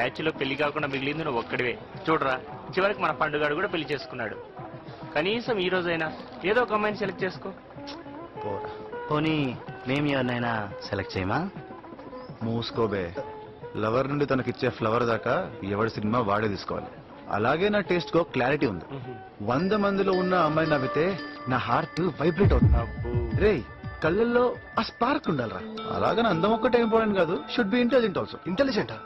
Batch లో పెళ్లి కాకుండా మిగిలింది నువ్వు ఒక్కడివే. చూడరా, చివరికి మన పండుగాడు కూడా పెళ్లి చేసుకున్నాడు. కనీసం ఈ రోజైనా ఏదో ఒక అమ్మాయిని సెలెక్ట్ చేసుకో. పోనీ మేము ఎవరినైనా సెలెక్ట్ చేయమా? మూసుకోబే. లవర్ నుండి తనకిచ్చే ఫ్లవర్ దాకా ఎవరి సినిమా వాడే తీసుకోవాలి. అలాగే నా టేస్ట్ కో క్లారిటీ ఉంది. 100 మందిలో ఉన్న అమ్మాయి నవ్వితే నా హార్ట్ వైబ్రేట్ అవుతుంది. రే, కళ్ళల్లో ఆ స్పార్క్ ఉండాలరా. అలాగని అందం ఒక్కటే ఇంపార్టెంట్ కాదు, షుడ్ బి ఇంటెలిజెంట్ ఆల్సో. ఇంటెలిజెంటా?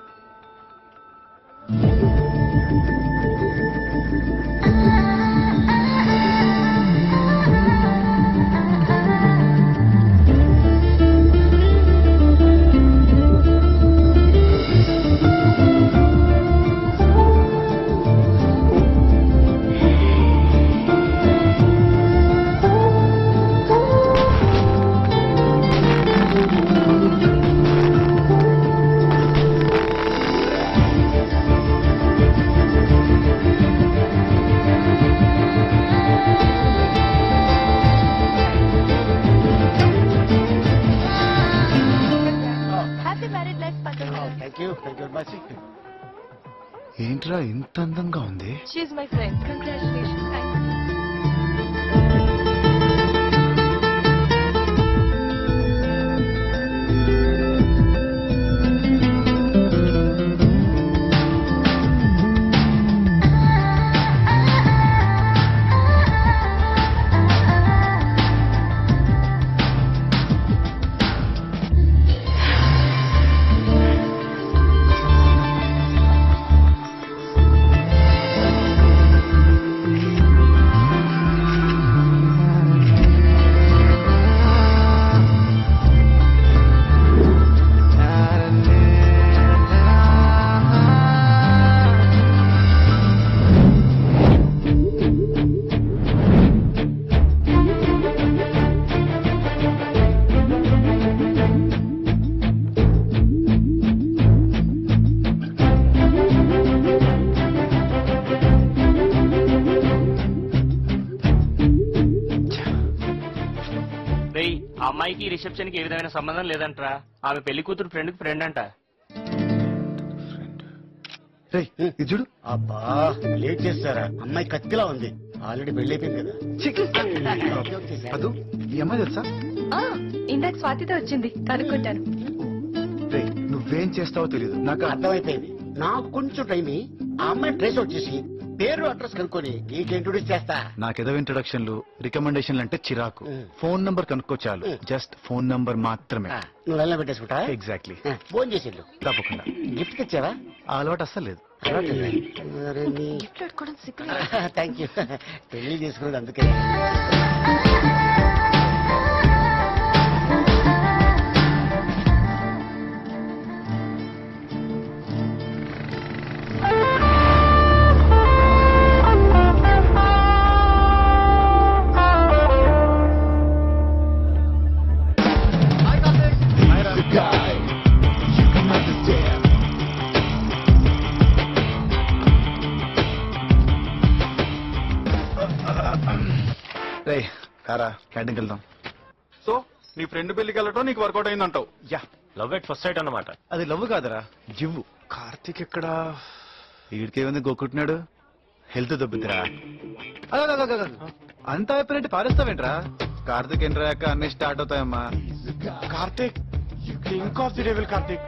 ఏంట్రా ఇంత అందంగా ఉంది? She's my friend. Congratulations. Thank you. అమ్మాయికి రిసెప్షన్ కి ఏ విధమైన సంబంధం లేదంటరా. ఆమె పెళ్లి కూతురు ఫ్రెండ్ కి ఫ్రెండ్ అంట. చూడు. అబ్బా, లేట్ చేస్తారా? అమ్మాయి కత్తిలా ఉంది. ఆల్రెడీ పెళ్లి అయిపోయింది కదా. అదు, ఈ అమ్మాయి తెలుసా? ఇందాక స్వాతితో వచ్చింది, కనుక్కుంటాను. నువ్వేం చేస్తావో తెలియదు నాకు. అర్థమైపోయింది. నాకు కొంచెం టైం. ఆ అమ్మాయి ట్రేస్ అవుట్ చేసి పేరు అడ్రస్ కనుక్కొని నీకు ఇంట్రొడ్యూస్ చేస్తా. నాకేదో ఇంట్రొడక్షన్లు రికమెండేషన్లు అంటే చిరాకు. ఫోన్ నంబర్ కనుక్కో చాలు. జస్ట్ ఫోన్ నంబర్ మాత్రమే. నువ్వు ఎలా పెట్టేసుకుంటా? ఎగ్జాక్ట్లీ. ఫోన్ చేసేళ్ళు. తప్పకుండా. గిఫ్ట్ తెచ్చావా? ఆ అలవాటు అస్సలు లేదు. Thank you. పెళ్లి చేసుకున్నది అందుకే. క్యాంటీన్కి వెళ్దాం. సో నీ ఫ్రెండ్ పెళ్లికి వెళ్ళటం నీకు వర్కౌట్ అయిందంటావు? Yeah, love at first sight అన్నమాట. అది లవ్ కాదరా, జివ్వు. కార్తీక్ ఎక్కడా? వీడికేముంది గోకుంటున్నాడు. హెల్త్ దొబ్బిద్దిరా. అంతా అయిపోయినట్టు పారేస్తావేంట్రా? కార్తీక్ ఎంటర్ అయ్యాక అన్ని స్టార్ట్ అవుతాయమ్మా. Karthik, think of the devil. Karthik,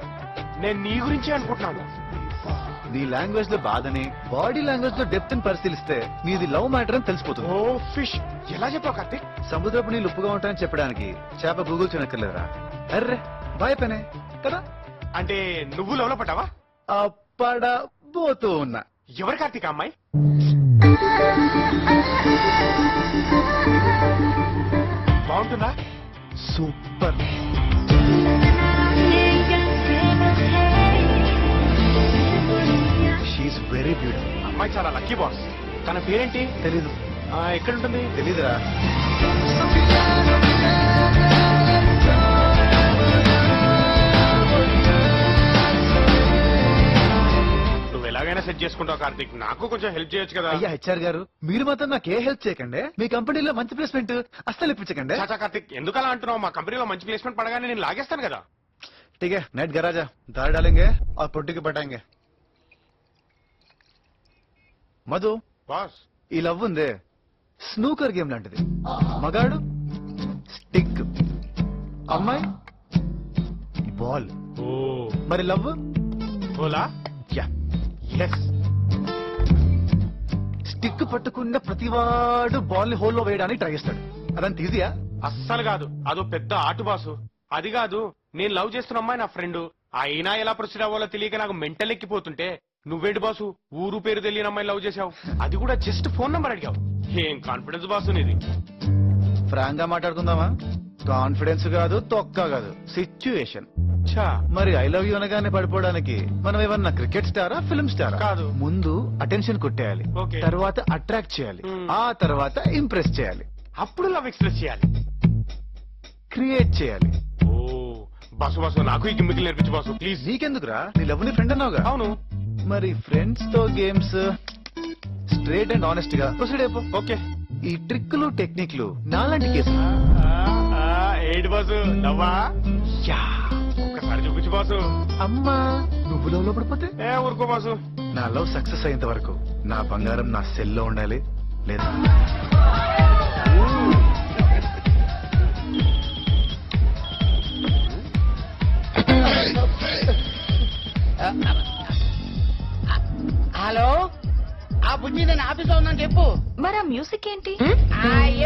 నేను నీ గురించే అనుకుంటున్నాను. నీ లాంగ్వేజ్ లో బాధని, బాడీ లాంగ్వేజ్ లో డెప్త్ ని పరిశీలిస్తే నీది లవ్ మ్యాటర్ అని తెలిసిపోతుంది. ఓ ఫిష్, ఎలా చెప్పావు కార్తీక్? సముద్రపు నీళ్ళు ఉప్పుగా ఉంటాయని చెప్పడానికి చేప గూగుల్ చేయనక్కర్లేదురా. అర్రే బాయ్ పనే కదా. అంటే నువ్వు లవ్ లో పడ్డావా? పడబోతూ ఉన్నా. ఎవరు కార్తీక్ అమ్మాయి? బాగుంటుందా? సూపర్. She is very beautiful. అమ్మాయి చాలా లక్కీ బాస్. తన పేరేంటి? తెలీదు. ఎక్కడ ఉంటుంది? తెలీదురా. నువ్వు ఎలాగైనా సెట్ చేసుకుంటావు కార్తీక్. నాకు కొంచెం హెల్ప్ చేయొచ్చు కదా. అయ్యా హెచ్ఆర్ గారు, మీరు మాత్రం నాకు ఏ హెల్ప్ చేయకండి. మీ కంపెనీలో మంచి ప్లేస్మెంట్ అస్సలు ఇప్పించకండి. చాచా కార్తీక్, ఎందుకు అలా అంటున్నావు? మా కంపెనీలో మంచి ప్లేస్మెంట్ పడగానే నేను లాగేస్తాను కదా. ठीक है, नेट गराजा दाल डालेंगे और पुट्टी के बटाएंगे. మధు, బాస్ ఈ లవ్ ఉందే స్నూకర్ గేమ్ లాంటిది. మగాడు స్టిక్, అమ్మాయి బాల్. ఓ మరి లవ్ ఓలా ఎస్. స్టిక్ పట్టుకున్న ప్రతివాడు బాల్ ని హోల్లో వేయడానికి ట్రై చేస్తాడు. అదంత ఈజీయా? అస్సలు కాదు, అదో పెద్ద ఆటు బాసు. అది కాదు, నేను లవ్ చేస్తున్న అమ్మాయి నా ఫ్రెండ్. అయినా ఎలా ప్రొసీడ్ అవ్వాలో తెలియక నాకు మెంటల్ ఎక్కిపోతుంటే నువ్వేంటి బాసు ఊరు పేరు తెలియని అమ్మాయి లవ్ చేసావు, అది కూడా జస్ట్ ఫోన్ నంబర్ అడిగావు. ఏం కాన్ఫిడెన్స్ బాసు నీది. ఫ్రాంక్ గా మాట్లాడుకుందామా? కాన్ఫిడెన్స్ కాదు, తొక్క కాదు, సిచ్యుయేషన్. ఛా, మరి ఐ లవ్ యూ అనగానే పడిపోవడానికి మనం ఏమన్నా క్రికెట్ స్టారా, ఫిల్మ్ స్టారా? కాదు. ముందు అటెన్షన్ కొట్టేయాలి, Okay. తర్వాత అట్రాక్ట్ చేయాలి, Hmm. ఆ తర్వాత ఇంప్రెస్ చేయాలి, అప్పుడు లవ్ ఎక్స్ప్రెస్ చేయాలి. క్రియేట్ చేయాలి. ఓ బాసు బాసు నాకు ఈ గిమ్మికలు నేర్పించు బాసు ప్లీజ్. నీకెందుకురా? నీ లవ్ నీ ఫ్రెండ్ అన్నావుగా. అవును. మరి ఫ్రెండ్స్ తో గేమ్స్ స్ట్రేట్ అండ్ ఆనెస్ట్ గా ప్రొసీడ్ అయిపో. ఓకే. ఈ ట్రిక్లు టెక్నిక్లు నాలాంటి కేసు. ఏంటి బాసు నవ్వా? ఒక్కసారి చూపించు బాసు. అమ్మా, నువ్వు లవ్ లో పడిపోతే ఏ ఊరుకో బాసు. నా లవ్ సక్సెస్ అయ్యేంత వరకు నా బంగారం నా సెల్లో ఉండాలి. లేదా హలో, ఆ బుజ్జి నేను ఆఫీస్ లో ఉన్నాను చెప్పు. మరి ఆ మ్యూజిక్ ఏంటి?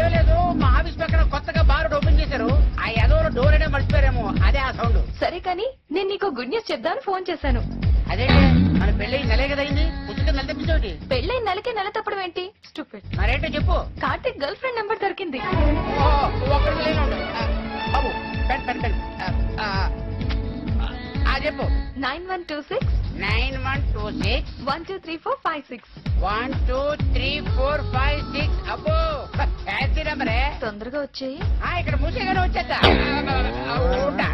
ఏం లేదు, మా ఆఫీస్ పక్కన కొత్తగా బార్ ఓపెన్ చేశారు. ఆ ఎదవలో డోర్ అనే మర్చిపోయారేమో, అదే ఆ సౌండ్. సరే కానీ నేను నీకు గుడ్ న్యూస్ చెప్దామని ఫోన్ చేశాను. అదే మన పెళ్లి నెలే కదా అయింది, పుస్తకం నెల తెప్పించోటి. పెళ్ళై నెలకే నెల తప్పడం ఏంటి? స్టూపిడ్. మరేంటో చెప్పు. కార్తీక్ గర్ల్ ఫ్రెండ్ నెంబర్ దొరికింది. ఒక్కడికి లేని ఉండు. బాబు పెన్ పెన్ పెన్. చెప్పు. 9126 9126 123456. 123456. అబ్బో ఫ్యాన్సీ నెంబరే. తొందరగా వచ్చేయి. ఇక్కడ మూసేగానే వచ్చేస్తా. ఉంటా.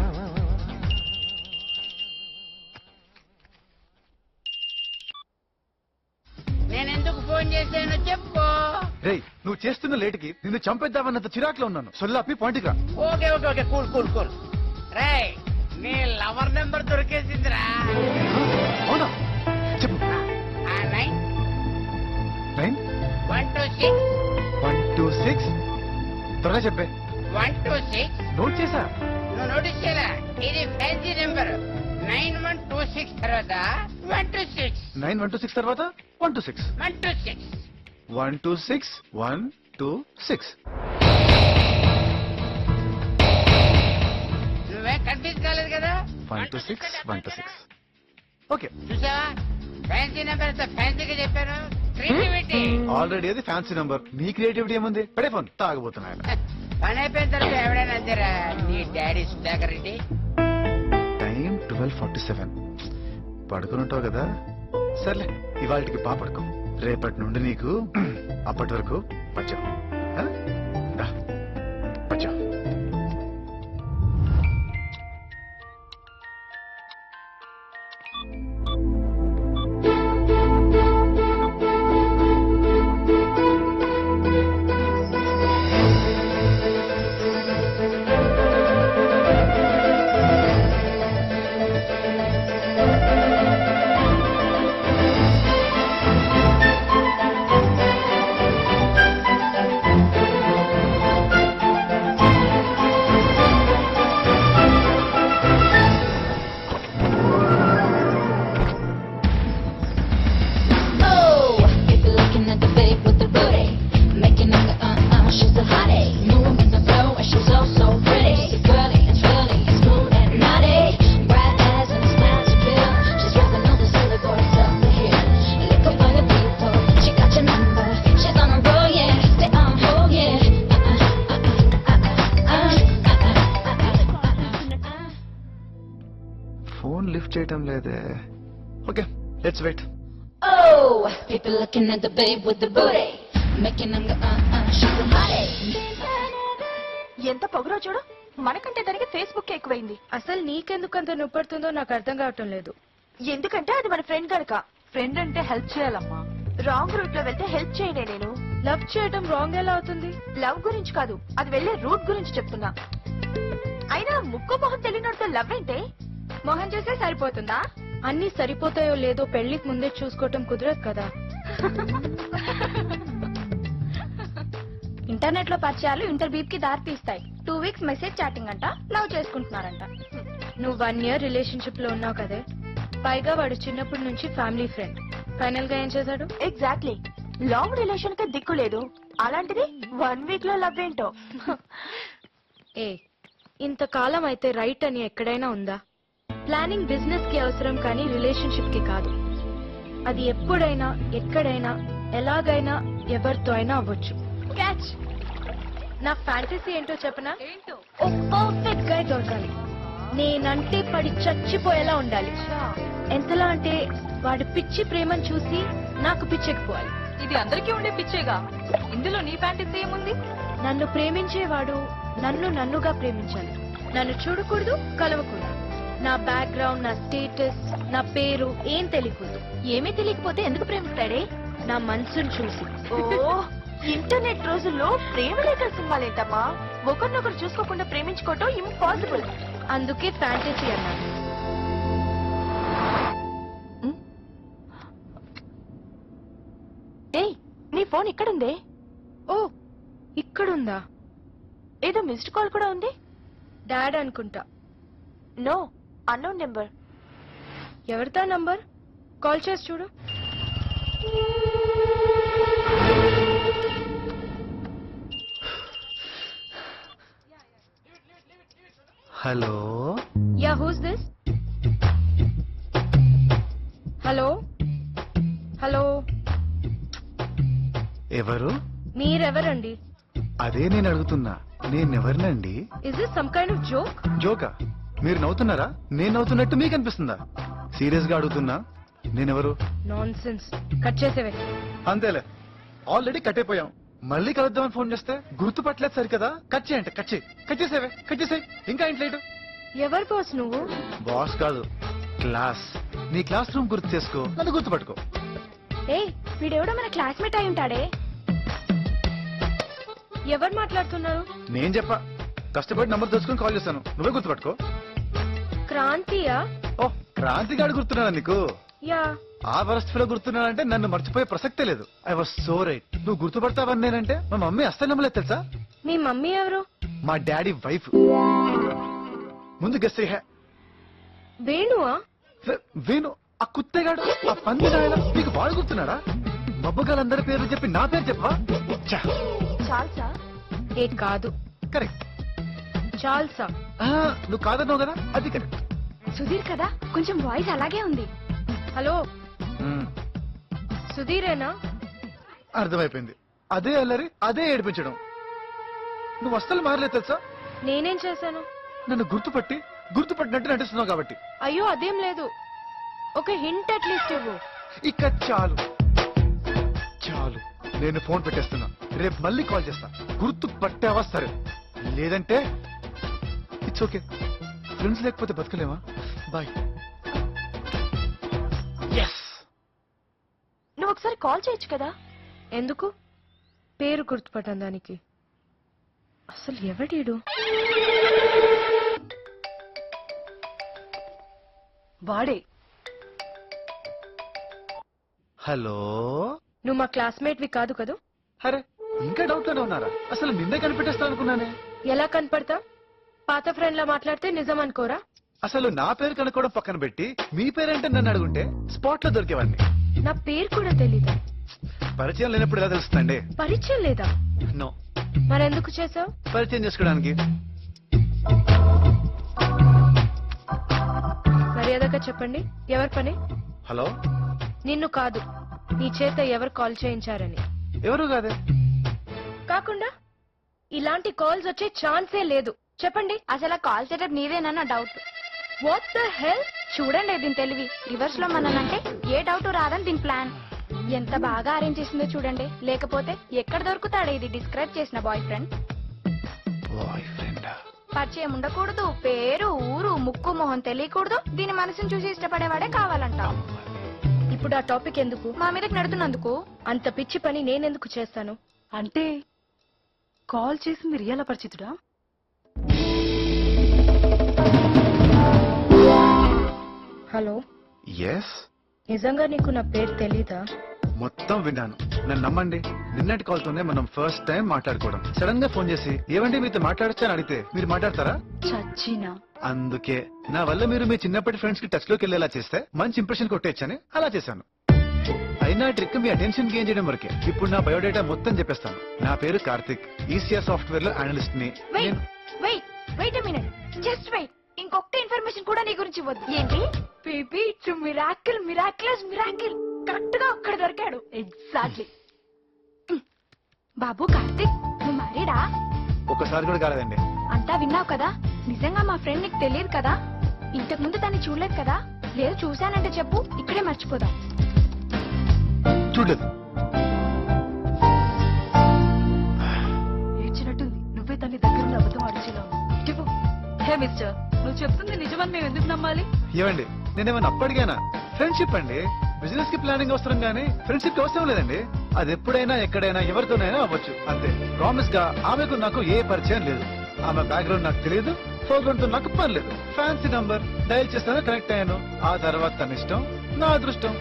నేనెందుకు ఫోన్ చేశానో చెప్పు. రేయ్, నువ్వు చేస్తున్న లేటుకి నిన్ను చంపేద్దామన్నంత చిరాకులో ఉన్నాను. సొల్లాపి పాయింట్కి రా. Okay okay okay, cool cool cool. రేయ్, నీ లవర్ నెంబర్ దొరికేసిందిరా. అవునా? చెప్పు. 9 9 126 126. త్వరగా చెప్పే. 126. నోట్ చేసా. నువ్వు నోటీస్ చేయరా? ఇది ఫ్యాన్సీ నెంబర్. 9126 తర్వాత 126. 9126 తర్వాత 126. 126. 126 126. నువ్వే కన్ఫ్యూజ్ కాలేదు కదా? 126 126. ఓకే. చూసావా, ఫ్యాన్సీ నెంబర్ ఎంత ఫ్యాన్సీగా చెప్పాను. క్రియేటివిటీ. ఆల్రెడీ అది ఫ్యాన్సీ నంబర్. నీ క్రియేటివిటీ ఏముంది? పడే ఫోన్ తాగబోతున్నాయన. పని అయిపోయిన తర్వాత ఎవడైనా అంతేరా నీ డాడీ సుధాకర్ రెడ్డి. టైం 12:47. పడుకుని ఉంటావు కదా. సర్లే, ఇవాళకి పడుకో. రేపటి నుండి నీకు అప్పటి వరకు పచ్చం. పచ్చం. ఫోన్ లిఫ్ట్ చేయటం లేదే. Okay, let's wait. Oh, people looking at the babe with the booty, making them go, she's a hottie. ఎంత పొగరో చూడు. మనకంటే దానికి ఫేస్బుక్ ఎక్కువైంది. అసలు నీకెందుకు అంత నొప్పడుతుందో నాకు అర్థం కావటం లేదు. ఎందుకంటే అది మన ఫ్రెండ్ కనుక. ఫ్రెండ్ అంటే హెల్ప్ చేయాలమ్మా. రాంగ్ రూట్ లో వెళ్తే హెల్ప్ చేయనే. నేను లవ్ చేయడం రాంగ్ ఎలా అవుతుంది? లవ్ గురించి కాదు, అది వెళ్లే రూట్ గురించి చెప్తున్నా. అయినా ముక్కు మొహం తెలియనోడితో లవ్ ఏంటే? మొహం చూస్తే సరిపోతుందా? అన్ని సరిపోతాయో లేదో పెళ్లికి ముందే చూసుకోవటం కుదరదు కదా. ఇంటర్నెట్ లో పరిచయాలు ఇంటర్వ్యూ కి దారి తీస్తాయి. 2 వీక్స్ మెసేజ్ చాటింగ్ అంట, లవ్ చేసుకుంటున్నారంట. నువ్వు 1 ఇయర్ రిలేషన్షిప్ లో ఉన్నావు కదే, పైగా వాడు చిన్నప్పటి నుంచి ఫ్యామిలీ ఫ్రెండ్. ఫైనల్ గా ఏం చేశాడు? ఎగ్జాక్ట్లీ, లాంగ్ రిలేషన్ కి దిక్కు లేదు, అలాంటిది 1 వీక్ లో లవ్ ఏంటో. ఏ ఇంతకాలం అయితే రైట్ అని ఎక్కడైనా ఉందా? ప్లానింగ్ బిజినెస్ కి అవసరం కానీ రిలేషన్షిప్ కి కాదు. అది ఎప్పుడైనా ఎక్కడైనా ఎలాగైనా ఎవరితో అయినా అవ్వచ్చు. క్యాచ్. నా ఫ్యాంటసీ ఏంటో చెప్పనా? ఓ పర్ఫెక్ట్ గై దొరకాలి, నేనంటే పడి చచ్చిపోయేలా ఉండాలి. ఎంతలా అంటే వాడి పిచ్చి ప్రేమను చూసి నాకు పిచ్చెక్కిపోవాలి. ఇది అందరికీ ఉండే పిచ్చేగా, ఇందులో నీ ఫ్యాంటసీ ఏముంది? నన్ను ప్రేమించేవాడు నన్ను నన్నుగా ప్రేమించాలి. నన్ను చూడకూడదు, కలవకూడదు. నా బ్యాక్గ్రౌండ్, నా స్టేటస్, నా పేరు ఏం తెలియకూడదు. ఏమీ తెలియకపోతే ఎందుకు ప్రేమిస్తాడే? నా మనసును చూసి. ఇంటర్నెట్ రోజుల్లో ప్రేమ లేఖల సినిమాలేంటమ్మా? ఒకరినొకరు చూసుకోకుండా ప్రేమించుకోవటం ఇంపాసిబుల్. అందుకే ఫ్యాంటసీ అన్నాను. ఏయ్, నీ ఫోన్ ఇక్కడుందే. ఓ, ఇక్కడుందా? ఏదో మిస్డ్ కాల్ కూడా ఉంది. డాడ్ అనుకుంటా. No, unknown number. ఎవరిదా నంబర్? కాల్ చేసి చూడు. Hello. Yeah, who's this? Hello hello, ఎవరు? మీరెవరండి? అదే నేను అడుగుతున్నా, నేనెవరినండి? Is this some kind of joke? జోకా? మీరు నవ్వుతున్నారా? నేను నవ్వుతున్నట్టు మీకు అనిపిస్తుందా? సీరియస్ గా అడుగుతున్నా, నేనెవరు? నాన్సెన్స్. కట్ చేసేవే. అంతేలే, ఆల్రెడీ కట్ అయిపోయాం. మళ్ళీ కలుద్దామని ఫోన్ చేస్తే గుర్తుపట్టలేదు సరికదా? కట్ చేయంటే కట్ చేయి, కట్ చేసేవే, కట్ చేసేయి. ఇంకా ఏంటి లేటు? ఎవరు బాస్ నువ్వు? బాస్ కాదు, క్లాస్. నీ క్లాస్ రూమ్ గుర్తు చేసుకో, నన్ను గుర్తుపట్టుకో. ఏయ్, వీడెవడో మన క్లాస్మేట్ అయి ఉంటాడే. ఎవరు మాట్లాడుతున్నారు? నేను చెప్పా, కష్టపడి నంబర్ తెలుసుకుని కాల్ చేస్తాను, నువ్వే గుర్తుపట్టుకో. క్రాంతియా? ఓ, క్రాంతి గాడు గుర్తున్నాడా నీకు? యా. ఆ పరిస్థితిలో గుర్తున్నానంటే నన్ను మర్చిపోయే ప్రసక్తే లేదు. I was so right. నువ్వు గుర్తుపడతావని నేనంటే మా మమ్మీ అస్సలు నమ్మలేదు తెలుసా? మీ మమ్మీ ఎవరు? మా డాడీ వైఫ్. ముందు గెస్ట్ హే. వేణువా? వేణు, ఆ కుత్తేగాడు, ఆ పంది నాయన, నీకు వాడు గుర్తున్నాడా? మబ్బుగాలందరి పేర్లు చెప్పి నా పేరు చెప్పవా? చాల్సా? ఏ కాదు. కరెక్ట్, చాల్సా. నువ్వు కాదన్నావు కదా, అది కరెక్ట్. సుధీర్ కదా, కొంచెం వాయిస్ అలాగే ఉంది. హలో, సుధీరేనా? అర్థమైపోయింది. అదే అల్లరి, అదే ఏడిపించడం. నువ్వు అస్సలు మారలేదు తెలుసా? నేనేం చేశాను? నన్ను గుర్తుపట్టినట్టు నటిస్తున్నావు కాబట్టి. అయ్యో అదేం లేదు, ఒక హింట్ అట్లీస్ట్ ఇవ్వు. ఇక చాలు చాలు, నేను ఫోన్ పెట్టేస్తున్నా. రేపు మళ్ళీ కాల్ చేస్తా. గుర్తు పట్టావా సరే, లేదంటే ఇట్స్ ఓకే. ఫ్రెండ్స్ లేకపోతే బతకలేమా? బాయ్. నువ్వు ఒకసారి కాల్ చేయొచ్చు కదా. ఎందుకు? పేరు గుర్తుపట్టాను దానికి. అసలు ఎవడీడు? వాడే. హలో. నువ్వు మా క్లాస్మేట్ వి కాదు కదా? అరే, ఇంకా డౌట్ లోనే ఉన్నారా? అసలు నిన్నే కనిపెట్టేస్తా అనుకున్నానే. ఎలా కనపడతా? పాత ఫ్రెండ్ లా మాట్లాడితే నిజం అనుకోరా? అసలు నా పేరు కనుక్కోవడం పక్కన పెట్టి మీ పేరేంటే నన్ను అడుగుంటే స్పాట్ లో దొరికేవాడిని. నా పేరు కూడా తెలీదా? పరిచయం లేనప్పుడు ఎలా తెలుస్తుందండి? పరిచయం లేదా? నో. మరెందుకు చేసావు? పరిచయం చేసుకోవడానికి. మర్యాదగా చెప్పండి, ఎవరి పని? హలో. నిన్ను కాదు, నీ చేత ఎవరు కాల్ చేయించారని. ఎవరు కాదే. కాకుండా ఇలాంటి కాల్స్ వచ్చే ఛాన్సే లేదు. చెప్పండి, అసలు కాల్ సెటప్ నీదేనన్న డౌట్. What the hell? చూడండి దీని తెలివి. రివర్స్ లో మననంటే ఏ డౌట్ రాదని దీని ప్లాన్. ఎంత బాగా అరేంజ్ చేసిందో చూడండి. లేకపోతే ఎక్కడ దొరుకుతాడే ఇది డిస్క్రైబ్ చేసిన బాయ్ ఫ్రెండ్? పరిచయం ఉండకూడదు, పేరు ఊరు ముక్కు మొహం తెలియకూడదు, దీని మనసును చూసి ఇష్టపడేవాడే కావాలంట. ఇప్పుడు ఆ టాపిక్ ఎందుకు? మా మీదకి నడుతున్నందుకు. అంత పిచ్చి పని నేనెందుకు చేస్తాను? అంటే కాల్ చేసింది రియల్ అపరిచితుడా? హలో. ఎస్. నిజంగా నీకు నా పేరు తెలీదా? మొత్తం విన్నాను. నన్ను నమ్మండి, నిన్నటి కాల్ తోనే మనం ఫస్ట్ టైం మాట్లాడుకోవడం. సడన్ గా ఫోన్ చేసి ఏమండి మీతో మాట్లాడొచ్చా అని అడిగితే మీరు మాట్లాడతారా? చచ్చినా. అందుకే నా వల్ల మీరు మీ చిన్నప్పటి ఫ్రెండ్స్ కి టచ్ లోకి వెళ్ళేలా చేస్తే మంచి ఇంప్రెషన్ కొట్టేయచ్చని అలా చేశాను. అయినా ట్రిక్ మీ అటెన్షన్ గెయిన్ చేయడం వరకే. ఇప్పుడు నా బయోడేటా మొత్తం చెప్పేస్తాను. నా పేరు కార్తిక్, ఈసీఆర్ సాఫ్ట్వేర్ లో అనలిస్ట్ ని. Wait a minute, just wait. ఇంకొక ఇన్ఫర్మేషన్ కూడా నీ గురించి వద్దు. ఏంటి? Baby it's miracle, miraculous miracle. Correct గా అక్కడ దొరికాడు. ఎగ్జాక్ట్లీ. బాబు కార్తిక్, నువ్వు మ్యారీడా? ఒకసారి కూడా కాలేదండి. అంతా విన్నావు కదా? నిజంగా మా ఫ్రెండ్ నీకు తెలియదు కదా? ఇంతకు ముందు దాన్ని చూడలేదు కదా? లేదు చూశానంటే చెప్పు, ఇక్కడే మర్చిపోదాం. చూడలేదు. ఏడ్చినట్టుంది. నువ్వే తల్లి దగ్గర అబద్ధం అడిచేలా. హే మిస్టర్, నువ్వు చెప్తుంది నిజమని మేము ఎందుకు నమ్మాలి? ఏమండి నేనేమన్నా అప్పటికైనా ఫ్రెండ్షిప్ అండి. బిజినెస్ కి ప్లానింగ్ అవసరం గానీ ఫ్రెండ్షిప్ కి అవసరం లేదండి. అది ఎప్పుడైనా ఎక్కడైనా ఎవరితోనైనా అవ్వచ్చు అంతే. ప్రామిస్ గా ఆమెకు నాకు ఏ పరిచయం లేదు. ఆమె బ్యాక్గ్రౌండ్ నాకు తెలియదు, ఫోర్గ్రౌండ్ తో నాకు పని లేదు. ఫ్యాన్సీ నంబర్ డయల్ చేస్తాను, కనెక్ట్ అయ్యాను. ఆ తర్వాత తన ఇష్టం, నా అదృష్టం.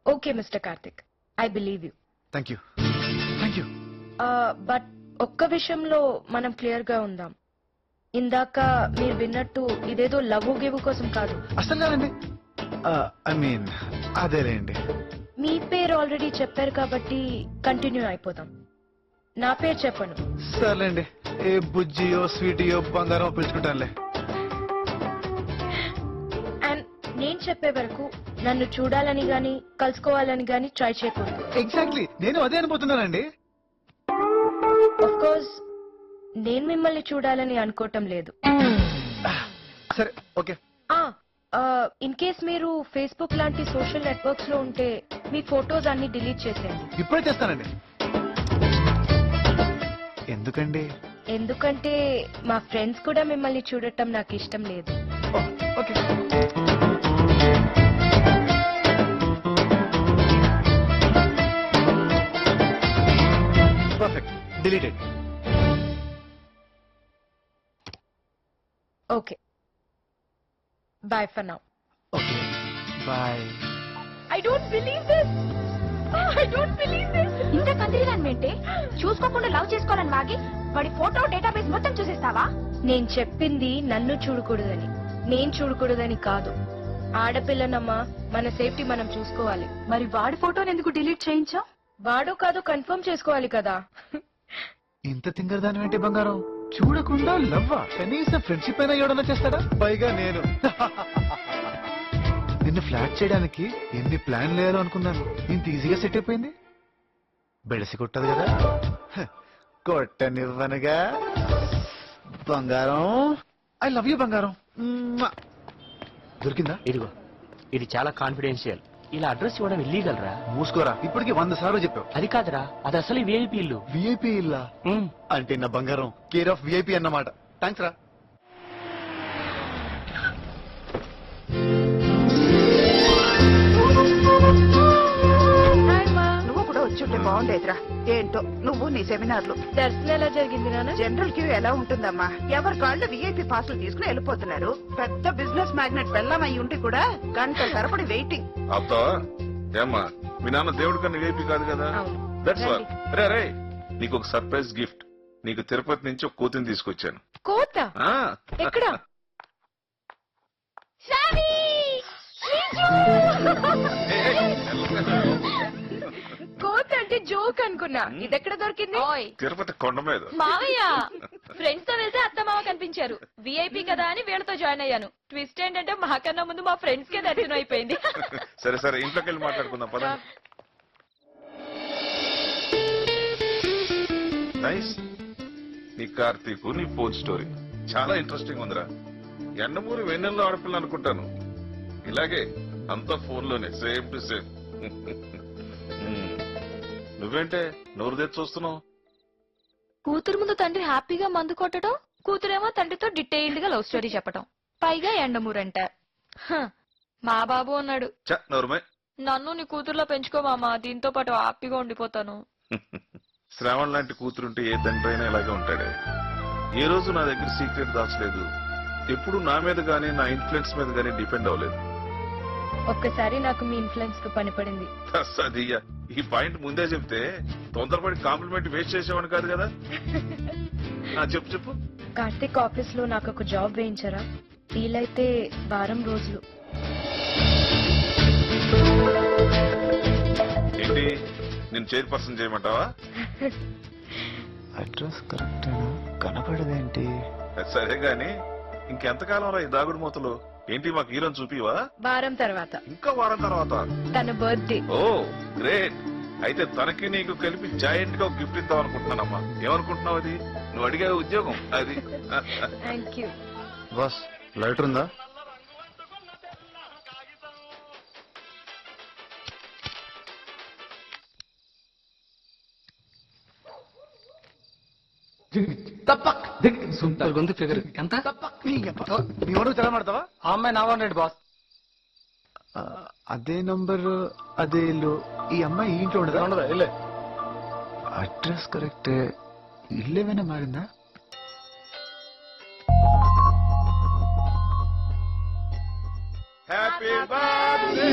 Okay mister Karthik, I believe you. Thank you, thank you. But ఒక్క విషయంలో మనం క్లియర్ గా ఉందాం. ఇందాక మీరు విన్నట్టు ఇదేదో లవ్ గివ్ కోసం కాదు. అసలు కాదండి. ఐ మీన్ అదేలేండి. మీ పేరు ఆల్రెడీ చెప్పారు కాబట్టి కంటిన్యూ అయిపోదాం. నా పేరు చెప్పను. సర్లేండి, ఏ బుజ్జియో స్వీటియో బంగారం పిలుచుకుంటానులే. అండ్ నేను చెప్పే వరకు నన్ను చూడాలని గాని కలుసుకోవాలని గాని ట్రై చేయకూడదు. ఎగ్జాక్ట్లీ, నేను అదే అనుకుంటున్నానండి. ఆఫ్ కోర్స్ నేను మిమ్మల్ని చూడాలని అనుకోవటం లేదు. సరే ఓకే. ఇన్ కేస్ మీరు ఫేస్బుక్ లాంటి సోషల్ నెట్వర్క్స్ లో ఉంటే మీ ఫొటోస్ అన్ని డిలీట్ చేసేయండి. ఇప్పుడే చేస్తానండి. ఎందుకండి? ఎందుకంటే మా ఫ్రెండ్స్ కూడా మిమ్మల్ని చూడటం నాకు ఇష్టం లేదు. Okay. Perfect, deleted. Okay, bye for now. Okay bye. I don't believe this. I don't believe this. ఇంత కందిరిదాన్నంటే చూసుకోకుండా లవ్ చేసుకోవాలని వాగి వాడి ఫోటో డేటాబేస్ మొత్తం చూసేస్తావా? నేను చెప్పింది నన్ను చూడకూడదని, నేను చూడకూడదని కాదు. ఆడపిల్లనమ్మా, మన సేఫ్టీ మనం చూసుకోవాలి. మరి వాడి ఫోటోని ఎందుకు డిలీట్ చేయించావు? వాడో కాదో కన్ఫర్మ్ చేసుకోవాలి కదా. ఇంత తింగరదాని ఏంటి బంగారం? చూడకుండా లవ్వా? కనీసం ఫ్రెండ్షిప్ అయినా ఎవడన్నా చేస్తాడా? పైగా నేను నిన్ను ఫ్లాట్ చేయడానికి ఎన్ని ప్లాన్ లేదో అనుకున్నాను. ఇంత ఈజీగా సెట్ అయిపోయింది. బెడసి కొట్టదు కదా. కొట్టనివ్వనుగా బంగారం. ఐ లవ్ యూ బంగారం. దొరికిందా? ఇదిగో, ఇది చాలా కాన్ఫిడెన్షియల్. ఇలా అడ్రస్ ఇవ్వడం ఇల్లీగల్ రా. మూసుకోరా, ఇప్పటికి 100 సార్లు చెప్పావు. అది కాదురా, అది అసలు విఐపి ఇల్లు. విఐపి ఇల్లా? అంటే నా బంగారం కేర్ ఆఫ్ విఐపి అన్నమాట. థ్యాంక్స్ రా. నువ్వు కూడా వచ్చుంటే బాగుండేదిరా. ఏంటో నువ్వు నీ సెమినార్లు. దర్శనం ఎలా జరిగింది నాన్న? జనరల్ క్యూ ఎలా ఉంటుందమ్మా? ఎవరి కాళ్ళు విఐపి పాసులు తీసుకుని వెళ్ళిపోతున్నారు. పెద్ద బిజినెస్ మ్యాగ్నెట్ వెళ్ళమై ఉంటే కూడా గంటల తరబడి వెయిటింగ్. అవుతావా? ఏమ్మా, మీ నాన్న దేవుడి కన్నా విఐపి కాదు కదా. That's all. రే రే, నీకు ఒక సర్ప్రైజ్ గిఫ్ట్. నీకు తిరుపతి నుంచి ఒక కోతిని తీసుకొచ్చాను. కోత? ఎక్కడ? కోత అంటే జోక్ అనుకున్నా. ఇది ఎక్కడ దొరికింది? తిరుపతి కొండ మీద. మావయ్య, ఫ్రెండ్స్ తో వెళ్తే అత్త మామ కనిపించారు. విఐపి కదా అని వీళ్ళతో జాయిన్ అయ్యాను. ట్విస్ట్ ఏంటంటే మాకన్నా ముందు మా ఫ్రెండ్స్ కే దర్శనం అయిపోయింది. సరే సరే, ఇంట్లోకి వెళ్ళి మాట్లాడుకుందాం పద. నైస్. నీ కార్తీక్, నీ ఫోన్ స్టోరీ చాలా ఇంట్రెస్టింగ్ ఉందిరా. ఎండమూరి వెన్నెల్లో ఆడపిల్ల అనుకుంటాను. ఇలాగే అంతా ఫోన్ లోనే, సేమ్ టు సేమ్. నువ్వేంటే నోరు తెచ్చి చూస్తున్నావు? కూతురు ముందు తండ్రి హ్యాపీగా మందు కొట్టడం, కూతురేమో తండ్రితో డీటెయిల్డ్ గా లవ్ స్టోరీ చెప్పడం, పైగా ఎండమూరంట. మా బాబు అన్నాడు. నోరుమే. నన్ను నీ కూతుర్లో పెంచుకో మామ, దీంతో పాటు హ్యాపీగా ఉండిపోతాను. శ్రావణ్ లాంటి కూతురుంటే ఏ తండ్రి అయినా ఇలాగే ఉంటాడే. ఏ రోజు నా దగ్గర సీక్రెట్ దాచలేదు, ఎప్పుడు నా మీద గానీ నా ఇన్ఫ్లుయెన్స్ మీద గానీ డిపెండ్ అవ్వలేదు. ఒక్కసారి నాకు మీ ఇన్ఫ్లుయెన్స్ కు పనిపడింది. అదియ్యా, ఈ పాయింట్ ముందే చెప్తే తొందరపడి కాంప్లిమెంట్ వేస్ట్ చేసేవాడు కాదు కదా. చెప్పు చెప్పు. కార్తిక్ ఆఫీస్ లో నాకు ఒక జాబ్ వేయించరా? వీలైతే వారం రోజులు. ఏంటి, నేను చైర్పర్సన్ చేయమంటావా? అడ్రస్ కరెక్టేనా? కనపడదేంటి? సరే గాని ఇంకెంతకాలం రా ఈ దాగుడు మూతలు? ఏంటి మాకు హీరోని చూపివా? వారం తర్వాత. ఇంకా వారం తర్వాత? తన బర్త్డే. ఓ గ్రేట్. అయితే తనకి నీకు కలిపి జాయింట్ గా గిఫ్ట్ ఇద్దాం అనుకుంటున్నానమ్మా. ఏమనుకుంటున్నావు? అది నువ్వు అడిగే ఉద్యోగం అది. Thank you boss. లైటర్ ఉందా? గొంతు ఫిగర్ ఎంత? చాలా మాడతావా? ఆ అమ్మాయి నా 100 బాస్. అదే నంబర్, అదే ఇల్లు. ఈ అమ్మాయి ఈ ఇంట్లో ఉండదా? ఉండదా? ఇల్లే. అడ్రస్ కరెక్టే, ఇల్లు ఏమైనా మారిందా? Happy birthday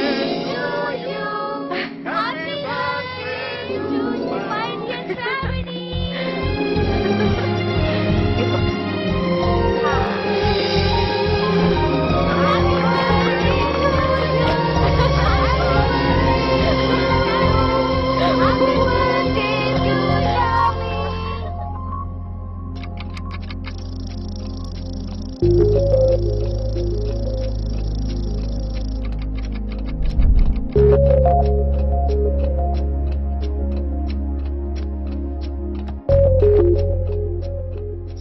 to you, happy birthday to you my dear Sravani.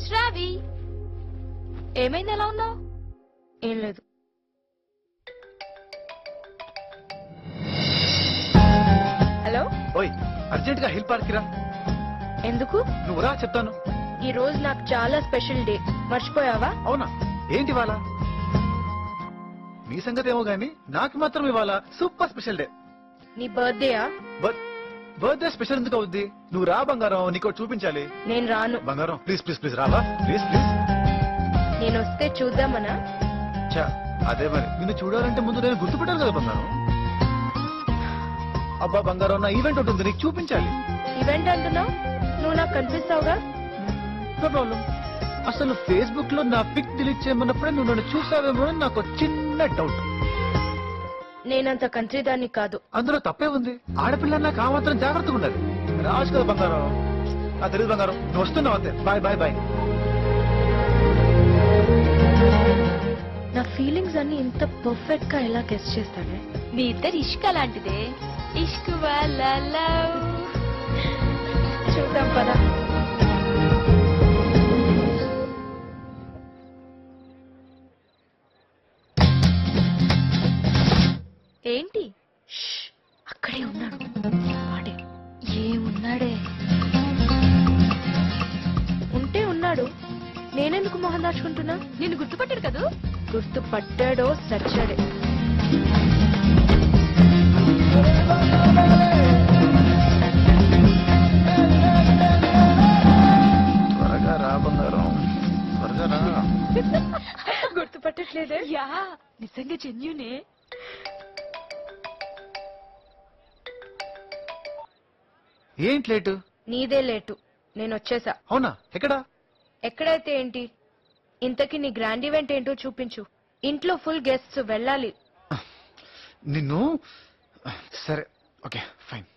Sravi, ఏమైంది? ఎలా ఉన్నావు? ఏం లేదు. హలో. ఓయ్, అర్జెంట్ గా హిల్ పార్క్ రా. ఎందుకు? నువ్వు రా, చెప్తాను. ఈ రోజు నాకు చాలా స్పెషల్ డే, మర్చిపోయావా? అవునా? ఏంటి ఇవాళ? నీ సంగతి ఏమో గానీ నాకు మాత్రం ఇవాళ సూపర్ స్పెషల్ డే. నీ బర్త్డేయా? బర్త్డే స్పెషల్ ఎందుకు అవుద్ది? నువ్వు రా బంగారం, నీకు చూపించాలి. నేను రాను. బంగారం ప్లీజ్ ప్లీజ్ ప్లీజ్ రావా, ప్లీజ్ ప్లీజ్. నేను వస్తే చూద్దామనా? అదే మరి, నిన్ను చూడాలంటే ముందు నేను గుర్తుపెట్టాను కదా బంగారం. అబ్బా బంగారం, నా ఈవెంట్ ఉంటుంది, నీకు చూపించాలి. ఈవెంట్ అంటున్నావు? నువ్వు నాకు కనిపిస్తావుగా. No problem. అసలు ఫేస్బుక్ లో నా పిక్ డిలీట్ చేయమన్నప్పుడే నువ్వు నన్ను చూసావేమో అని నాకు చిన్న డౌట్. నేనంత కంట్రీ దాన్ని కాదు. అందులో తప్పే ఉంది. ఆడపిల్ల నాకు ఆ మాత్రం జాగ్రత్తగా ఉండాలి. రాజు కదా బంగారం. నా తెలియదు బంగారం, నువ్వు వస్తున్నావు అంతే. Bye bye bye. నా ఫీలింగ్స్ అన్ని ఇంత పర్ఫెక్ట్ గా ఎలా గెస్ చేస్తానే? మీ ఇద్దరు ఇష్క లాంటిదే. ఇష్క్ వాళ్ళ లవ్. చూద్దాం పదా. ఏంటి? అక్కడే ఉన్నాడు. వాడే. ఏమున్నాడే? ఉంటే ఉన్నాడు, నేనెందుకు మొహం దాచుకుంటున్నా? నిన్ను గుర్తుపట్టాడు కదూ? గుర్తుపట్టాడో సచ్చాడే. త్వరగా రా బంగారం, త్వరగా రా. గుర్తుపట్టట్లేదే? యా, నిజంగా జెన్యూనే. ఏంటి లేటు? నీదే లేటు. నేను వచ్చేసా. అవునా? ఎక్కడా? ఎక్కడైతే ఏంటి? ఇంతకీ నీ గ్రాండ్ ఈవెంట్ ఏంటో చూపించు. ఇంట్లో ఫుల్ గెస్ట్స్, వెళ్ళాలి. నిన్ను సరే, ఓకే ఫైన్.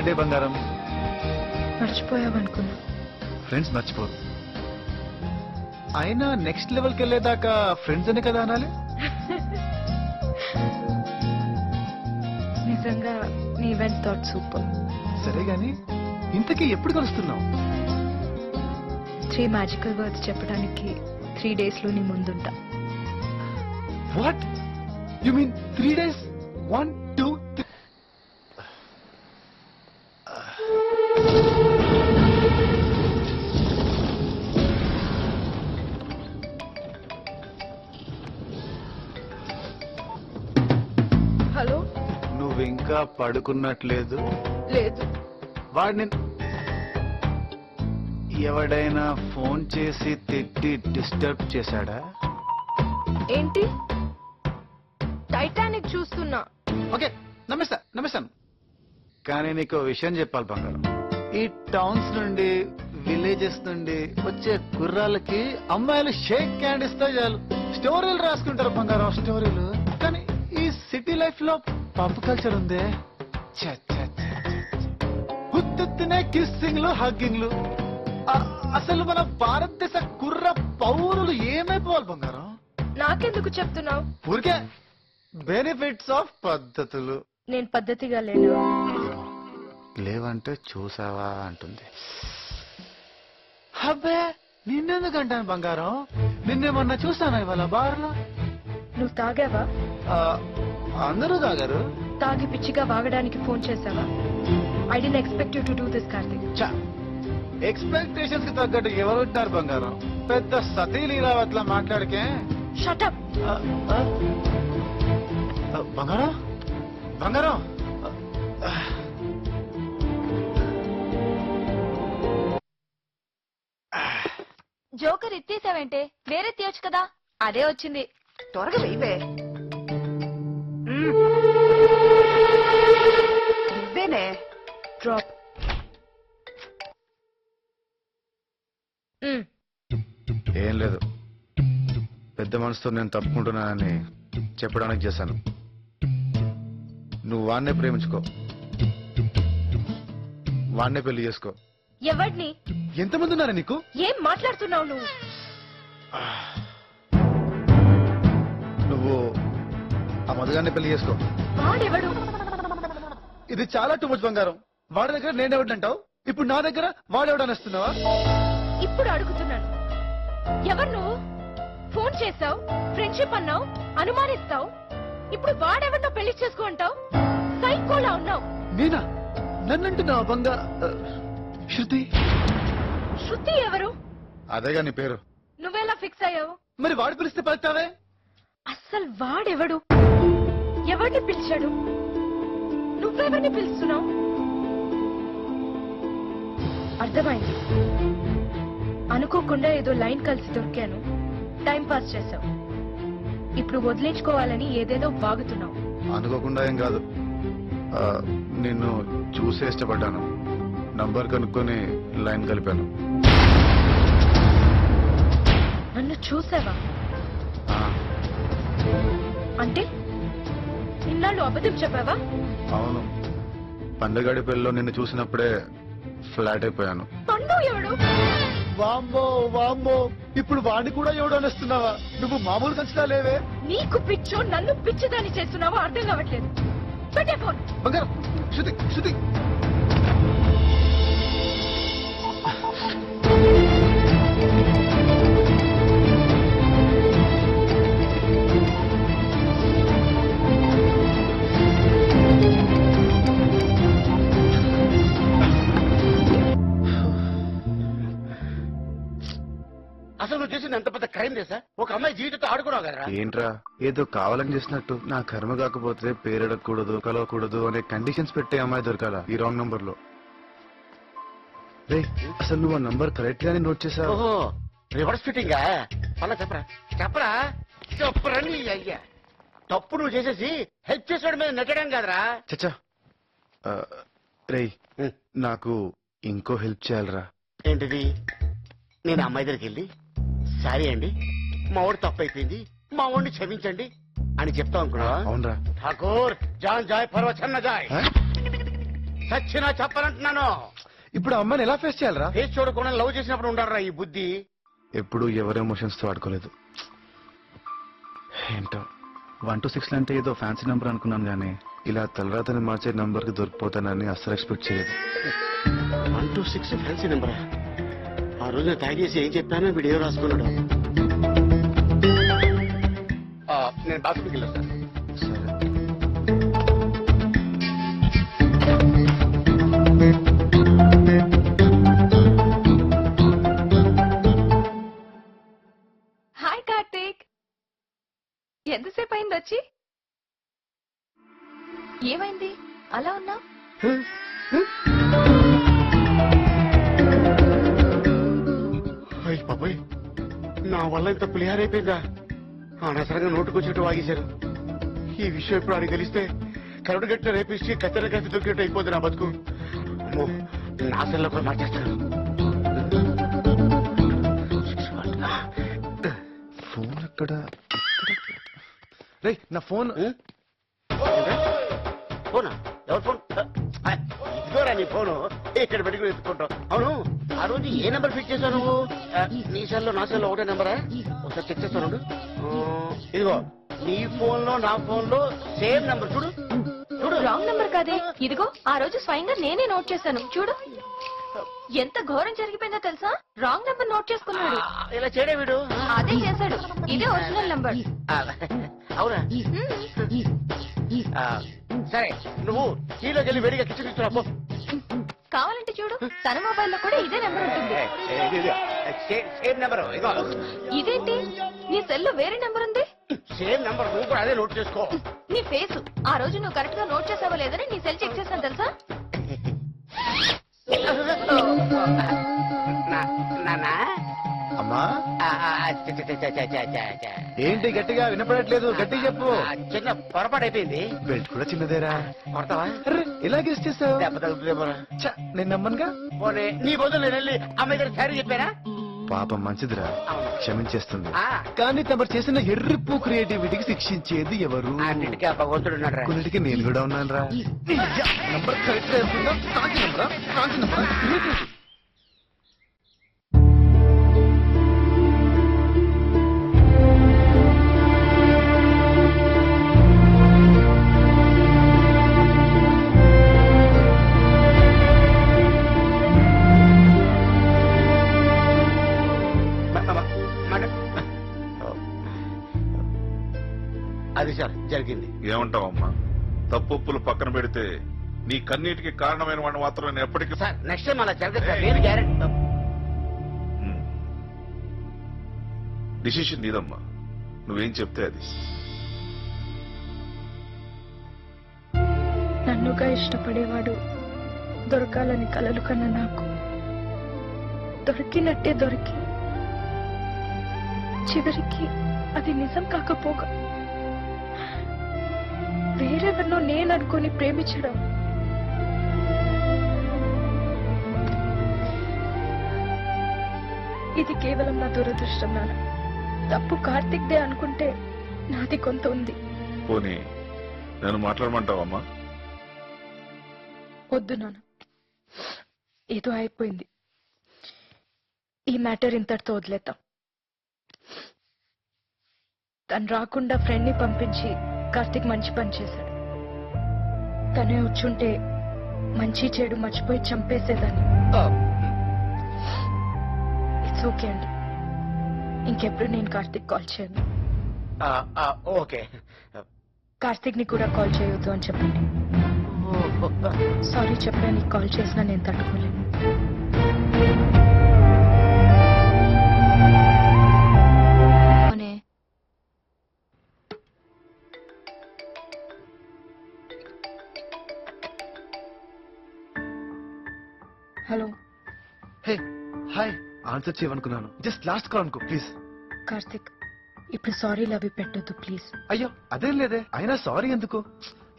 బర్త్డే బంగారం. మర్చిపోయావనుకున్నా. ఫ్రెండ్స్ మర్చిపోరు. అయినా నెక్స్ట్ లెవెల్కి వెళ్ళేదాకా ఫ్రెండ్స్ అనే కదా అనాలి. నిజంగా నీ ఈవెంట్ థాట్ సూపర్. సరే గాని ఇంతకీ ఎప్పుడు కలుస్తున్నావు? 3 మ్యాజికల్ వర్డ్స్ చెప్పడానికి 3 days లో నీ ముందుంటా. What you mean 3 days? 1 2 3. Hello. నువ్వు ఇంకా పడుకున్నట్లేదు. లేదు. వాడిని ఎవడైనా ఫోన్ చేసి తిట్టి డిస్టర్బ్ చేశాడా? ఏంటి? టైటానిక్ చూస్తున్నా. ఓకే నమ్మేస్తాను. కానీ నీకు విషయం చెప్పాలి బంగారం. ఈ టౌన్స్ నుండి విలేజెస్ నుండి వచ్చే గుర్రాలకి అమ్మాయిలు షేక్ హ్యాండ్ ఇస్తే చాలు స్టోరీలు రాసుకుంటారు బంగారం, స్టోరీలు. కానీ ఈ సిటీ లైఫ్ లో పబ్ కల్చర్ ఉందే. హుత్తునే కిస్సింగ్లు హగ్గింగ్లు. అసలు మన భారతదేశ కుర్ర పౌరులు ఏమైపోవాలి బంగారం? నాకెందుకు చెప్తున్నావు? ఊరికే బెనిఫిట్స్ ఆఫ్ పద్ధతులు. నేను పద్ధతిగా లేను. లేవంటే చూసావా అంటుంది. అబ్బే నిన్నెందుకు అంటాను బంగారం? నిన్నేమన్నా చూస్తానా ఇవాళ బార్లో? నువ్వు తాగావా? అందరూ తాగారు. తాగి పిచ్చిగా వాగడానికి ఫోన్ చేసావా? I don't expect you to do this Karthik. Expectations కి తగ్గట్టు ఎవరు ఉంటారు బంగారం? పెద్ద సతీ లీలావట్లా మాట్లాడికే. Shut up. బంగారం బంగారం జోకర్ ఎత్తేసావంటే వేరే తీయొచ్చు కదా. అదే వచ్చింది. త్వరగా వెయ్యే. ఇదేనే డ్రాప్. ఏం లేదు, పెద్ద మనసుతో నేను తప్పుకుంటున్నానని చెప్పడానికి చేశాను. నువ్వు వాణ్ణే ప్రేమించుకో, వాణ్ణే పెళ్లి చేసుకో. ఎవరిని? ఎంతమంది ఉన్నారా నీకు? ఏం మాట్లాడుతున్నావు నువ్వు? నువ్వు ఆ మధుగాన్ని పెళ్లి చేసుకో. వాడెవడు? ఇది చాలా టూ మచ్ బంగారం. వాడి దగ్గర నేనెవడంటావు, ఇప్పుడు నా దగ్గర వాడెవడనిస్తున్నావా? ఇప్పుడు అడుగుతున్నాను, ఎవరు నువ్వు? ఫోన్ చేసావు, ఫ్రెండ్షిప్ అన్నావు, అనుమానిస్తావు. ఇప్పుడు వాడెవరినో పెళ్లి చేసుకో అంటావు. సైకోలా ఉన్నావు. నేనా? నన్నంటున్నావా బంగా? శృతి. శృతి ఎవరు? అదేగా నీ పేరు. నువ్వెలా ఫిక్స్ అయ్యావు? మరి వాడు పిలిస్తే పలుకుతావే. అస్సలు వాడెవడు? ఎవరిని పిలిచాడు? నువ్వెవరిని పిలుస్తున్నావు? అర్థమైంది. అనుకోకుండా ఏదో లైన్ కలిసి దొరికాను, టైం పాస్ చేసావు. ఇప్పుడు వదిలించుకోవాలని ఏదేదో వాగుతున్నావు. అనుకోకుండా ఏం కాదు, నిన్ను చూసే ఇష్టపడ్డాను. నంబర్ కనుక్కొని లైన్ కలిపాను. నన్ను చూసావా? అంటే ఇన్నాళ్ళు అబద్ధం చెప్పావా? అవును, పండుగడి పెళ్ళిలో నిన్ను చూసినప్పుడే ఫ్లాట్ అయిపోయాను. పండు ఎవడు? వామ్మో వామ్మో, ఇప్పుడు వాడిని కూడా ఎవడు అనేస్తున్నావా? నువ్వు మామూలు కంచినా లేవే. నీకు పిచ్చో నన్ను పిచ్చిదాన్ని చేస్తున్నావా అర్థం కావట్లేదు. పెట్టే ఫోన్. బంగారం. శృతి శృతి. అసలు నువ్వు చేసింది ఎంత పెద్ద క్రైమ్ చేసా? ఒక అమ్మాయి జీవితంతో ఆడుకున్నావు కదా. ఏంట్రా ఏదో కావాలని చేసినట్టు? నా కర్మ కాకపోతే పేరెడకూడదు, కలవకూడదు అనే కండిషన్స్ పెట్టే అమ్మాయి దొరకాల ఈ రాంగ్ నంబర్ లో. అసలు నువ్వు ఆ నంబర్ కరెక్ట్ గానే నోట్ చేసావు. ఓహో, రివర్స్ ఫిట్టింగ్. అలా చెప్పరా చెప్పరా చెప్పరా నీ అయ్యా. తప్పు నువ్వు చేసేసి హెల్ప్ చేసాడు మీద నెట్టడం కాదురా. చచ్చా. రేయ్, నాకు ఇంకో హెల్ప్ చేయాలరా. ఏంటిది? నేను అమ్మాయి దగ్గరికి వెళ్ళి సారీ అండి, మా వాడు తప్పు అయిపోయింది, మా వాడిని క్షమించండి అని చెప్తావు అనుకున్నా? అవునరా. ఠాకూర్ జాన్ జాయ్ పర్వచన్న జాయ్. చచ్చినా చెప్పాలంటున్నాను. ఇప్పుడు ఆ అమ్మాయిని ఎలా ఫేస్ చేయాలరా? ఫేస్ చూడకుండా లవ్ చేసినప్పుడు ఉండాలరా ఈ బుద్ధి. ఎప్పుడు ఎవరి ఎమోషన్స్ తో ఆడుకోలేదు. ఏంటో 1 to 6 అంటే ఏదో ఫ్యాన్సీ నెంబర్ అనుకున్నాను కానీ ఇలా తలరాతని మార్చే నంబర్ కి దొరికిపోతానని అస్సలు ఎక్స్పెక్ట్ చేయలేదు. 1 to 6 ఫ్యాన్సీ నెంబరా? ఆ రోజు నేను తాగేసి ఏం చెప్పానో వీడియో రాసుకున్నాడు. నేను బాత్రూమ్కి వెళ్ళొస్తాను. సరే. హాయ్ కార్తీక్, ఎంతసేపు అయింది వచ్చి? ఏమైంది అలా ఉన్నా? అయ్యి బాబాయ్, నా వల్ల ఇంత పులిహారైపోయిందా? అనవసరంగా నోటుకొచ్చినట్టు వాగేశారు. ఈ విషయం ఎప్పుడు అని తెలిస్తే కరుడు గట్టిన రేపిస్తే కత్తెర కలిసి దొరికినట్టు అయిపోతుంది నా బతుకు. అమ్మో, నా సెల్లో కూడా మార్చేస్తాను. ఫోన్ ఎక్కడ? రేయ్, నా ఫోన్. ఫోనా? ఎవరు ఫోన్? ఇదిగోరా నీ ఫోను. ఇక్కడ పెట్టుకుని ఎత్తుకుంటావు. అవును, ఆ రోజు ఏ నెంబర్ ఫిక్స్ చేశావు నువ్వు? నీ సెల్లో నా సెల్లో ఒకటే నెంబరా? ఒకసారి చెక్ చేస్తాను. ఇదిగో నీ ఫోన్ లో నా ఫోన్ లో సేమ్ నెంబర్. చూడు చూడు. రాంగ్ నెంబర్ కాదే, ఇదిగో ఆ రోజు స్వయంగా నేనే నోట్ చేశాను. చూడు ఎంత ఘోరం జరిగిపోయిందో తెలుసా? రాంగ్ నెంబర్ నోట్ చేసుకున్నాడు. ఇలా చేయడే వీడు. అదే చేశాడు. ఇదే ఒరిజినల్ నెంబర్. అవునా? సరే, నువ్వు కీలోకి వెళ్ళి వేడిగా కిచెన్ తీసుకురా. కావాలంటే చూడు, తన మొబైల్లో కూడా ఇదే నెంబర్ ఉంటుంది. Same number. ఇదేంటి, నీ సెల్లో వేరే నెంబర్ ఉంది? సేమ్ నెంబర్, నువ్వు కూడా అదే నోట్ చేసుకో. నీ ఫేస్ ఆ రోజు నువ్వు కరెక్ట్ గా నోట్ చేసావో లేదని నీ సెల్ చెక్ చేశాను తెలుసా? నానా అమ్మా, ఏంటి గట్టిగా వినపడట్లేదు? గట్టి చెప్పు. చిన్న పొరపాటు అయిపోయింది. బెల్ట్ కూడా చిన్నదేరా. కొడతావా? ఇలా గెస్ట్ చేసావు? దెబ్బ తగ్గుతుందేమో. నేను నమ్మనుగా. పోనీ నీ బదులు నేను వెళ్ళి అమ్మాయి దగ్గర సారీ చెప్పారా? పాపం మంచిదిరా, క్షమించేస్తుంది. ఆ. కానీ తమరు చేసిన ఎర్రిప్పు క్రియేటివిటీకి శిక్షించేది ఎవరు? అన్నిటికీ ఆ భగవంతుడు ఉన్నాడు రా. కొన్నిటికి నేను కూడా ఉన్నాను రా. నంబర్ కరెక్ట్ అయిపోతుందా? కాకి నంబరా? కాకి నంబరా? అది సార్ జరిగింది. ఏమంటావమ్మా? తప్పులు పక్కన పెడితే నీ కన్నీటికి కారణమైన వాడిని మాత్రం నేను ఎప్పటికీ. సార్ నెక్స్ట్ టైం అలా జరగదు సార్, నేను గ్యారెంటీ. డిసిషన్ నీదమ్మా, నువ్వేం చెప్తే అది. నన్నుగా ఇష్టపడేవాడు దొరకాలని కలలు కన్నా నాకు దొరికినట్టే దొరికి చివరికి అది నిజం కాకపోగా వేరెవరినో నేను అనుకుని ప్రేమించడం ఇది కేవలం నా దురదృష్టం. నాన్న, తప్పు కార్తిక్ దే అనుకుంటే నాది కొంత ఉంది. పోనీ నేను మాట్లాడమంటావమ్మా? వద్దు నాన్న, ఏదో అయిపోయింది. ఈ మ్యాటర్ ఇంతటితో వదిలేద్దాం. తను రాకుండా ఫ్రెండ్ ని పంపించి కార్తిక్ మంచి పని చేశాడు. తనే వచ్చుంటే మంచి చెడు మర్చిపోయి చంపేసేదాన్ని. ఇట్స్ ఓకే అండి, ఇంకెప్పుడు నేను కార్తిక్ కాల్ చేయను. ఓకే. కార్తిక్ ని కూడా కాల్ చేయొద్దు అని చెప్పండి. సారీ చెప్పడానికి కాల్ చేసినా నేను తట్టుకోలేను. హలో. హే హాయ్, ఆన్సర్ చేయమనుకున్నాను. జస్ట్ లాస్ట్ కాల్ అనుకో ప్లీజ్. కార్తిక్, ఇప్పుడు సారీ లవ్ పెట్టొద్దు ప్లీజ్. అయ్యో అదేం లేదే, అయినా సారీ ఎందుకు?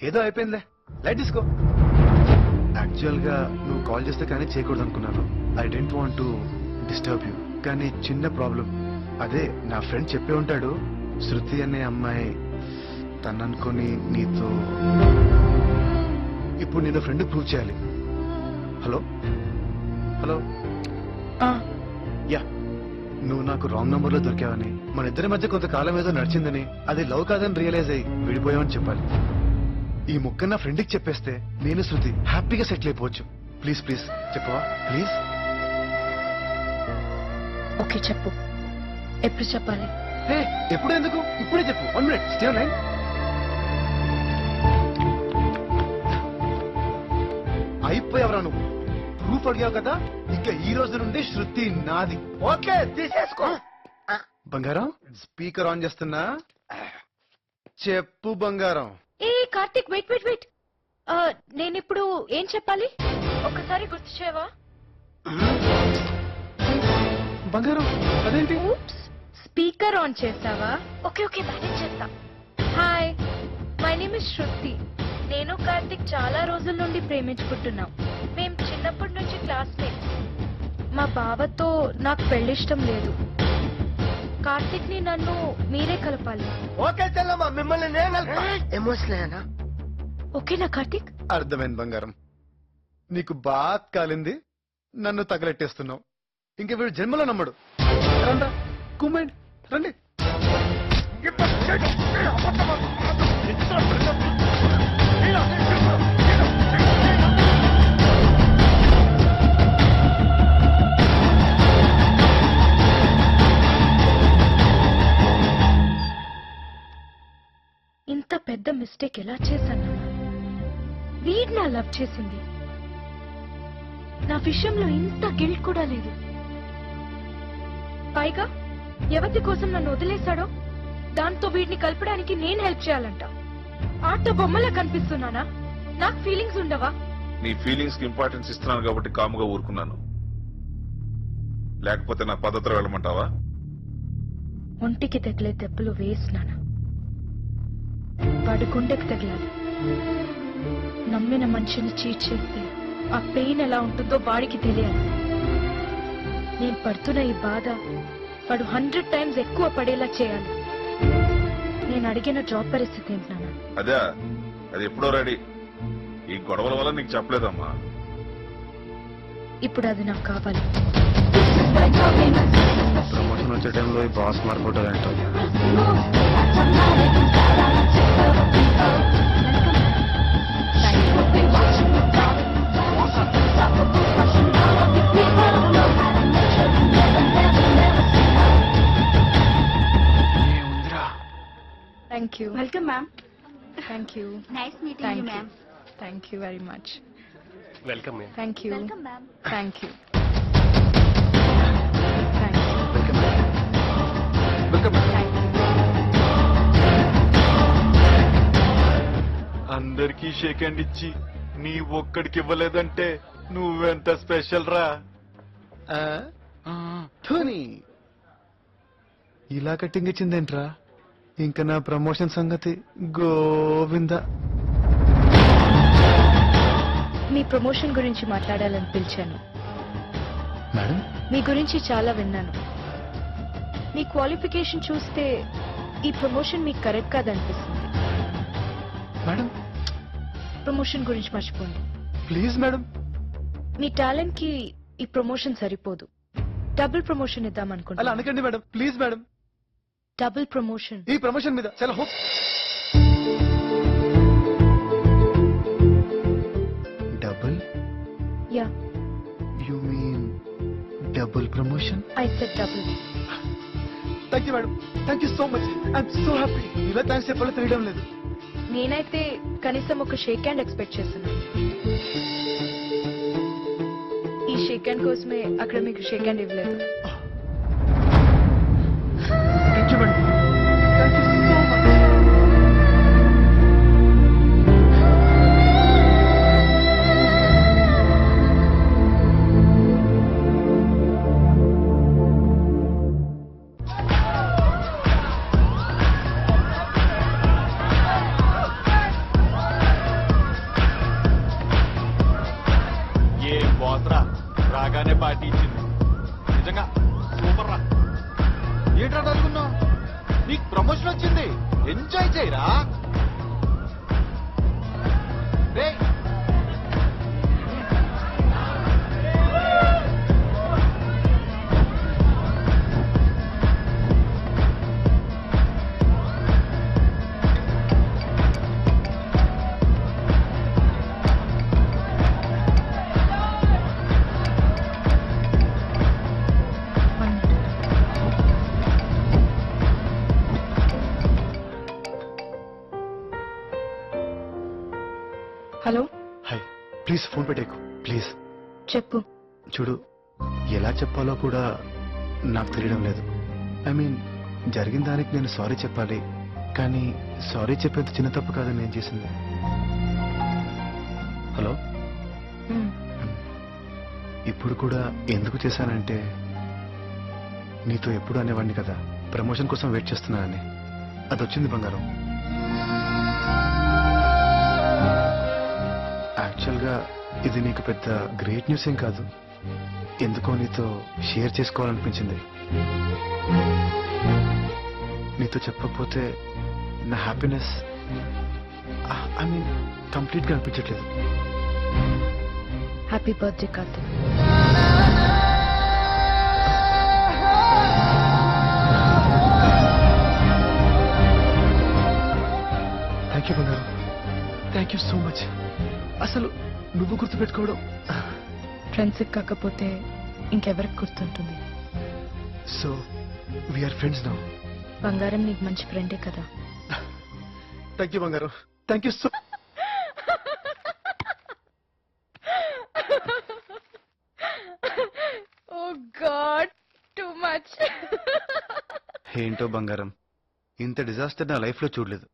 ఏదో అయిపోయిందిలే, లైట్ తీసుకో. యాక్చువల్ గా నువ్వు కాల్ చేస్తే కానీ చేయకూడదు అనుకున్నాను. I don't want to disturb you. కానీ చిన్న ప్రాబ్లం. అదే నా ఫ్రెండ్ చెప్పే ఉంటాడు, శృతి అనే అమ్మాయి తను అనుకుని నీతో. ఇప్పుడు నేను ఫ్రెండ్ ప్రూవ్ చేయాలి. హలో హలో యా నువ్వు నాకు రాంగ్ నంబర్ లో దొరికావని మన ఇద్దరి మధ్య కొంతకాలం ఏదో నడిచిందని అది లవ్ కాదని రియలైజ్ అయ్యి విడిపోయామని చెప్పాలి. ఈ ముక్క నా ఫ్రెండ్కి చెప్పేస్తే నేను శృతి హ్యాపీగా సెటిల్ అయిపోవచ్చు. ప్లీజ్ ప్లీజ్ చెప్పవా ప్లీజ్. ఓకే చెప్పు, ఎప్పుడు చెప్పాలి? ఎప్పుడు ఎందుకు, ఇప్పుడే చెప్పు. 1 minute స్టే లైన్. అయిపోయావరా నువ్వు, ప్రూఫ్ అడిగావు కదా, ఇక ఈ రోజు నుండి శృతి నాది. ఓకే తీసేసుకో. బంగారం స్పీకర్ ఆన్ చేస్తున్నా, చెప్పు బంగారం. ఏ కార్తిక్ వెయిట్ వెయిట్ వెయిట్, నేను ఇప్పుడు ఏం చెప్పాలి ఒకసారి గుర్తు చేయవా? బంగారం అదేంటి? స్పీకర్ ఆన్ చేసావా? ఓకే ఓకే మేనేజ్ చేస్తా. హాయ్, మై నేమ్ ఇస్ శృతి. నేను కార్తిక్ చాలా రోజుల నుండి ప్రేమించుకుంటున్నాం. మేం చిన్నప్పటి నుంచి క్లాస్మేట్స్. మా బావతో నాకు పెళ్లిష్టం లేదు. కార్తిక్ ని నన్ను మీరే కలపాలి. ఓకే చెల్లమ్మా, మిమ్మల్ని నేను ఎమోషనల్. ఓకేనా కార్తిక్? అర్థమైంది బంగారం. నీకు బాగా కాలింది, నన్ను తగలెట్టేస్తున్నావు. ఇంక వీడు జన్మలో నమ్మడు. రండి కుమ్మండి రండి. ఇంత పెద్ద మిస్టేక్ ఎలా చేశాను? వీడ్ నా లవ్ చేసింది, నా విషయంలో ఇంత గిల్ట్ కూడా లేదు. పైగా ఎవరి కోసం నన్ను వదిలేశాడో దాంతో వీడిని కలపడానికి నేను హెల్ప్ చేయాలంట. ఆట బొమ్మలా కనిపిస్తున్నానా? నాకు ఫీలింగ్స్ ఉండవా? నీ ఫీలింగ్స్ కి ఇంపార్టెన్స్ ఇస్తున్నాను కాబట్టి కాముగా ఊరుకున్నాను. లేకపోతే నా పద్ధతిలో వెళ్ళమంటావా? ఒంటికి తగిలే దెబ్బలు వేసినానా, వాడి గుండెకి తగిలాలి. నమ్మిన మనిషిని చీట్ చేస్తే ఆ పెయిన్ ఎలా ఉంటుందో వాడికి తెలియాలి. నేను పడుతున్న ఈ బాధ వాడు 100 times ఎక్కువ పడేలా చేయాలి. నేను అడిగిన జాబ్ పరిస్థితి ఏంటన్నా? అదే, అది ఎప్పుడో రెడీ. ఈ గొడవల వల్ల నీకు చెప్పలేదమ్మా. ఇప్పుడు అది నాకు కావాలి. ప్రమోషన్ వచ్చే టైంలో ఈ boss మారిపోతాడంట. Thank you. Welcome, ma'am. Thank you. Nice meeting Thank you, you. ma'am. Thank you very much. Welcome ma'am. Thank you. Welcome, ma'am. Thank you. Thank you. Thank you. అందరికీ షేక్ హ్యాండ్ ఇచ్చి నీ ఒక్కడికి ఇవ్వలేదంటే నువ్వెంత special రా. ఇలా cutting ఇచ్చిందేంట్రా? ఇంకా నా promotion సంగతి గోవింద. మీ ప్రమోషన్ గురించి మాట్లాడాలని పిలిచాను. మేడం మీ గురించి చాలా విన్నాను. మీ క్వాలిఫికేషన్ చూస్తే ఈ ప్రమోషన్ మీకు కరెక్ట్ కాదనిపిస్తుంది. మేడం ప్రమోషన్ గురించి మర్చిపోండి ప్లీజ్ మేడం. మీ టాలెంట్ కి ఈ ప్రమోషన్ సరిపోదు. డబుల్ ప్రమోషన్ ఇద్దాం అలా అనుకుంటున్నాను. అనకండి madam, please madam. Double promotion. ఈ ప్రమోషన్ మీద చాలా hope. Double? Yeah, you mean double promotion? I said double. Thank you madam, thank you so much. I'm so happy. ఇలా థ్యాంక్స్ చెప్పాలో తెలియడం లేదు. నేనైతే కనీసం ఒక షేక్ హ్యాండ్ ఎక్స్పెక్ట్ చేస్తున్నాను. ఈ షేక్ హ్యాండ్ కోసమే అక్కడ మీకు షేక్ హ్యాండ్ ఇవ్వలేదు. Thank you madam, thank you so much. ఏం బాస్రా, రాగానే పార్టీ ఇచ్చింది. నిజంగా సూపర్ రా. ఏంట్రా అనుకున్నావు? నీకు ప్రమోషన్ వచ్చింది, ఎంజాయ్ చేయరా. రేయ్ హలో. హాయ్, ప్లీజ్ ఫోన్ పెట్టేకు ప్లీజ్. చెప్పు. చూడు, ఎలా చెప్పాలో కూడా నాకు తెలియడం లేదు. ఐ మీన్, జరిగిన దానికి నేను సారీ చెప్పాలి, కానీ సారీ చెప్పేంత చిన్న తప్పు కాదని నేను చేసింది. హలో. ఇప్పుడు కూడా ఎందుకు చేశానంటే, నీతో ఎప్పుడు అనేవాడిని కదా ప్రమోషన్ కోసం వెయిట్ చేస్తున్నానని. అది వచ్చింది బంగారం. యాక్చువల్గా ఇది నీకు పెద్ద గ్రేట్ న్యూస్ ఏం కాదు, ఎందుకో నీతో షేర్ చేసుకోవాలనిపించింది. నీతో చెప్పకపోతే నా హ్యాపీనెస్ ఐ మీన్ కంప్లీట్ గా అనిపించట్లేదు. Happy birthday Karthik. Thank you బంగారం, థ్యాంక్ యూ సో మచ్. అసలు నువ్వు గుర్తుపెట్టుకోవడం. ఫ్రెండ్స్ కాకపోతే ఇంకెవరికి గుర్తుంటుంది? So we are friends now. బంగారం నీకు మంచి ఫ్రెండే కదా. థ్యాంక్ యూ బంగారం, thank you so. Oh god, too much. ఏంటో బంగారం, ఇంత డిజాస్టర్ నా లైఫ్ లో చూడలేదు.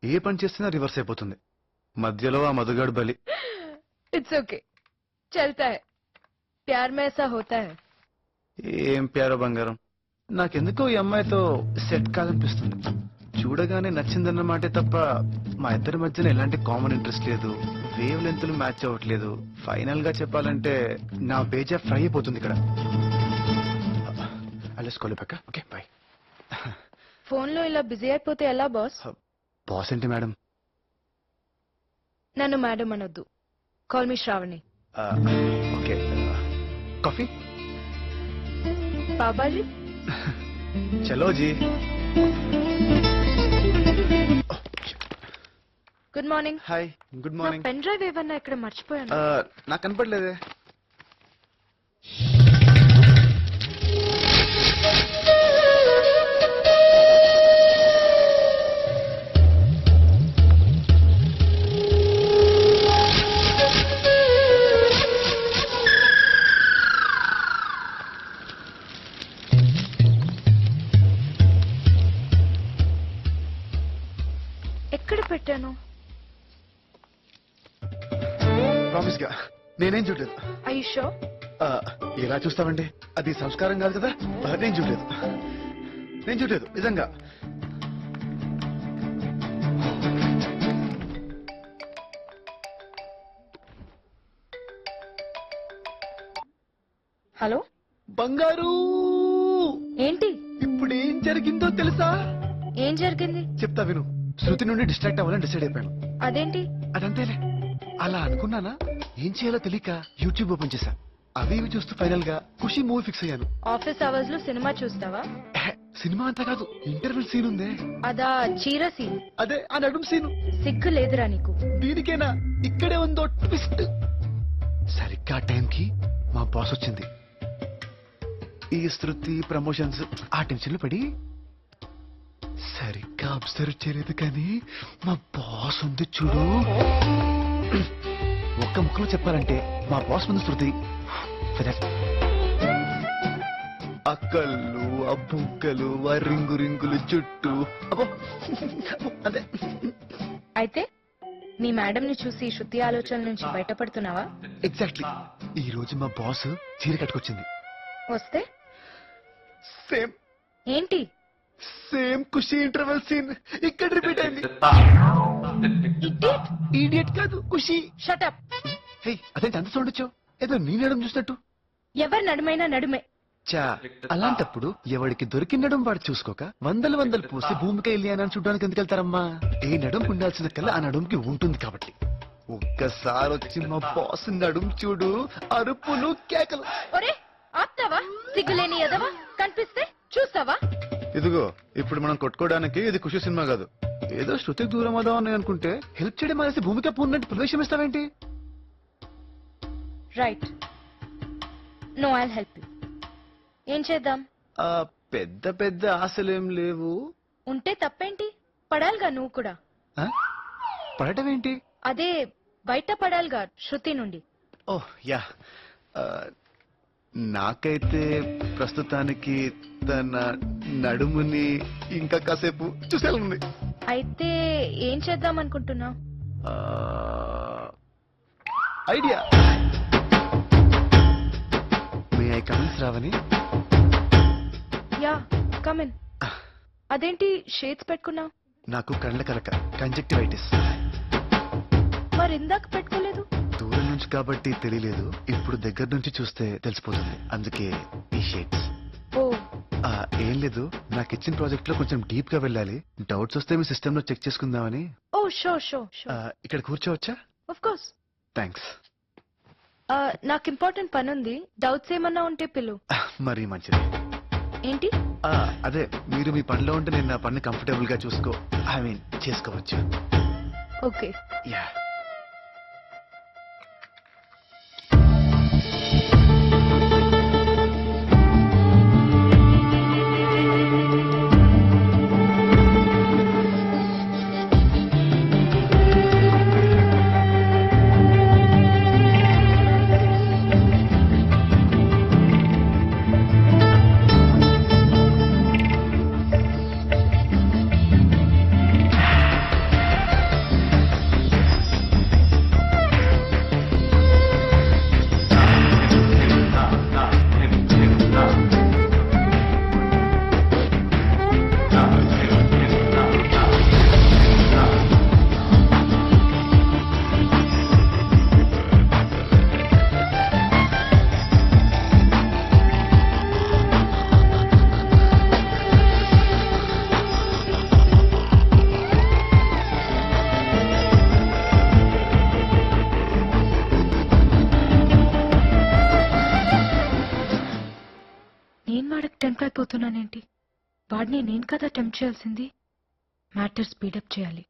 ఏ పని చేసినా రివర్స్ అయిపోతుంది. మధ్యలో ఆ మధుగాడు బలి. ఇట్స్ ఓకే, చల్తా హై. ప్యార్ మే ఐసా హోతా హై. ఏం ప్యారో బంగారం, నాకెందుకో ఈ అమ్మాయితో సెట్ కాదనిపిస్తుంది. చూడగానే నచ్చిందన్న మాటే తప్ప మా ఇద్దరి మధ్యన ఎలాంటి కామన్ ఇంట్రెస్ట్ లేదు, వేవ్ లెంత్లు మ్యాచ్ అవ్వట్లేదు. ఫైనల్ గా చెప్పాలంటే నా పేజా ఫ్రై అయిపోతుంది ఇక్కడ. అలెస్కోలేపాక. Okay bye. ఫోన్ లో ఇలా బిజీ అయిపోతే ఎలా బాస్? బాస్ ఏంటి మేడం? నన్ను మేడం అనొద్దు, call me Shravani. Okay. Coffee? బాబాజీ. చలో జీ. Good morning. Hi, good morning. Pen drive ఏమన్నా ఇక్కడ మర్చిపోయాను. నాకు కనపడలేదే. ఎక్కడ పెట్టాను? ప్రామిస్ గా నేనేం చూడలేదు. I you sure? ఎలా చూస్తామండి, అది సంస్కారం కాదు కదా. నేను చూడలేదు నిజంగా. హలో బంగారు. ఏంటి? ఇప్పుడు ఏం జరిగిందో తెలుసా? ఏం జరిగింది? చెప్తా విను. శృతి నుండి డిస్ట్రాక్ట్ అవ్వాలని డిసైడ్ అయిపోయాను. అదేంటి? అదంతేలే. అలా అనుకున్నానా, ఏం చేయాలో తెలియక యూట్యూబ్ ఓపెన్ చేశా. అవి ఇవి చూస్తూ ఫైనల్ గా ఖుషి మూవీ ఫిక్స్ అయ్యాను. ఆఫీస్ అవర్స్ లో సినిమా చూస్తావా? సినిమా అంతా కాదు, ఇంటర్వెల్ సీన్ ఉందే. అదా చీర సీన్? అదే ఆ నడుం సీను. సిగ్గు లేదురా నీకు? దీనికేనా? ఇక్కడే ఉందో ట్విస్ట్. సరిగ్గా టైంకి మా బాస్ వచ్చింది. ఈ శృతి ప్రమోషన్స్ ఆ టెన్షన్లు పడి సరిగ్గా అబ్జర్వ్ చేయలేదు, కానీ మా బాస్ ఉంది చూడు. ఒక్క ముక్కలో చెప్పాలంటే మా బాస్ ముందు శృతి అక్కళ్ళు, ఆ బుగ్గలు, ఆ రింగు రింగులు చుట్టూ. అబ్బో అదే. అయితే మీ మేడం ని చూసి శృతి ఆలోచనల నుంచి బయటపడుతున్నావా? ఎగ్జాక్ట్లీ. ఈ రోజు మా బాస్ చీర కట్టుకొచ్చింది. వస్తే సేమ్. ఏంటి? సేమ్ ఖుషి ఇంటర్వెల్ సీన్ ఇక్కడ రిపీట్ అయింది. ఇడియట్ కాదు, ఖుషి. Shut up. హే, అదేంటి అంత సౌండ్ వచ్చావు? ఏదో నీ నడుము చూసినట్టు. ఎవరి నడుమైనా నడుమే. చా, అలాంటప్పుడు ఎవడికి దొరికినడం వాడు చూసుకోక వందలు పూసి భూమికి వెళ్ళి అని చూడడానికి ఎందుకు వెళ్తారమ్మా? ఏ నడుము ఉండాల్సిన కల్లా ఆ నడుముకి ఉంటుంది కాబట్టి. ఒక్కసారి వచ్చి మా బాస్ నడుం చూడు, అరుపులు కేకలు. ఒరే ఆప్తావా? సిగ్గులేని ఎదవా, కనిపిస్తే చూస్తావా? ఇదిగో, ఇప్పుడు మనం కొట్టుకోవడానికి ఇది ఖుషి సినిమా కాదు. ఏదో శృతికి దూరం అవుదామని అనుకుంటే హెల్ప్ చేయడం అనేసి భూమిక పూర్ణంటే ప్రవేశం ఇస్తావేంటి? Right, no I'll help you. ఏం చేద్దాం? పెద్ద పెద్ద ఆశలేం లేవు. ఉంటే తప్పేంటి? పడాలిగా నువ్వు కూడా. పడటం ఏంటి? అదే బయట పడాలిగా శృతి నుండి. ఓ యా నాకైతే ప్రస్తుతానికి తన నడుముని ఇంకా కాసేపు చూసేయాలనుంది. అయితే ఏం చేద్దాం అనుకుంటున్నావు? Idea. May I come in Sravani? Yeah come in. అదేంటి షేడ్స్ పెట్టుకున్నావు? నాకు కళ్ళ కలక కంజక్టివైటిస్. మరి ఇందాక పెట్టుకోలేదు? దూరం నుంచి కాబట్టి తెలియలేదు, ఇప్పుడు దగ్గర నుంచి చూస్తే తెలిసిపోతుంది, అందుకే ఈ షేడ్స్. ఓ ఏం లేదు, నాకు ఇచ్చిన ప్రాజెక్ట్ లో కొంచెం డీప్ గా వెళ్ళాలి. డౌట్స్ వస్తే మీ సిస్టమ్ లో చెక్ చేసుకుందామని. ఓ షో షో షో. ఇక్కడ కూర్చోవచ్చా? Of course. థ్యాంక్స్. నాకు ఇంపార్టెంట్ పని ఉంది, డౌట్స్ ఏమన్నా ఉంటే పిలు. మరీ మంచిది. ఏంటి? అదే మీరు మీ పనిలో ఉంటే నేను నా పని కంఫర్టబుల్ గా చేసుకోవచ్చు. ఓకే. యా. అయిపోతున్నానేంటి? వాడిని నేను కదా టెంప్ట్ చేయాల్సింది. మ్యాటర్ స్పీడప్ చేయాలి.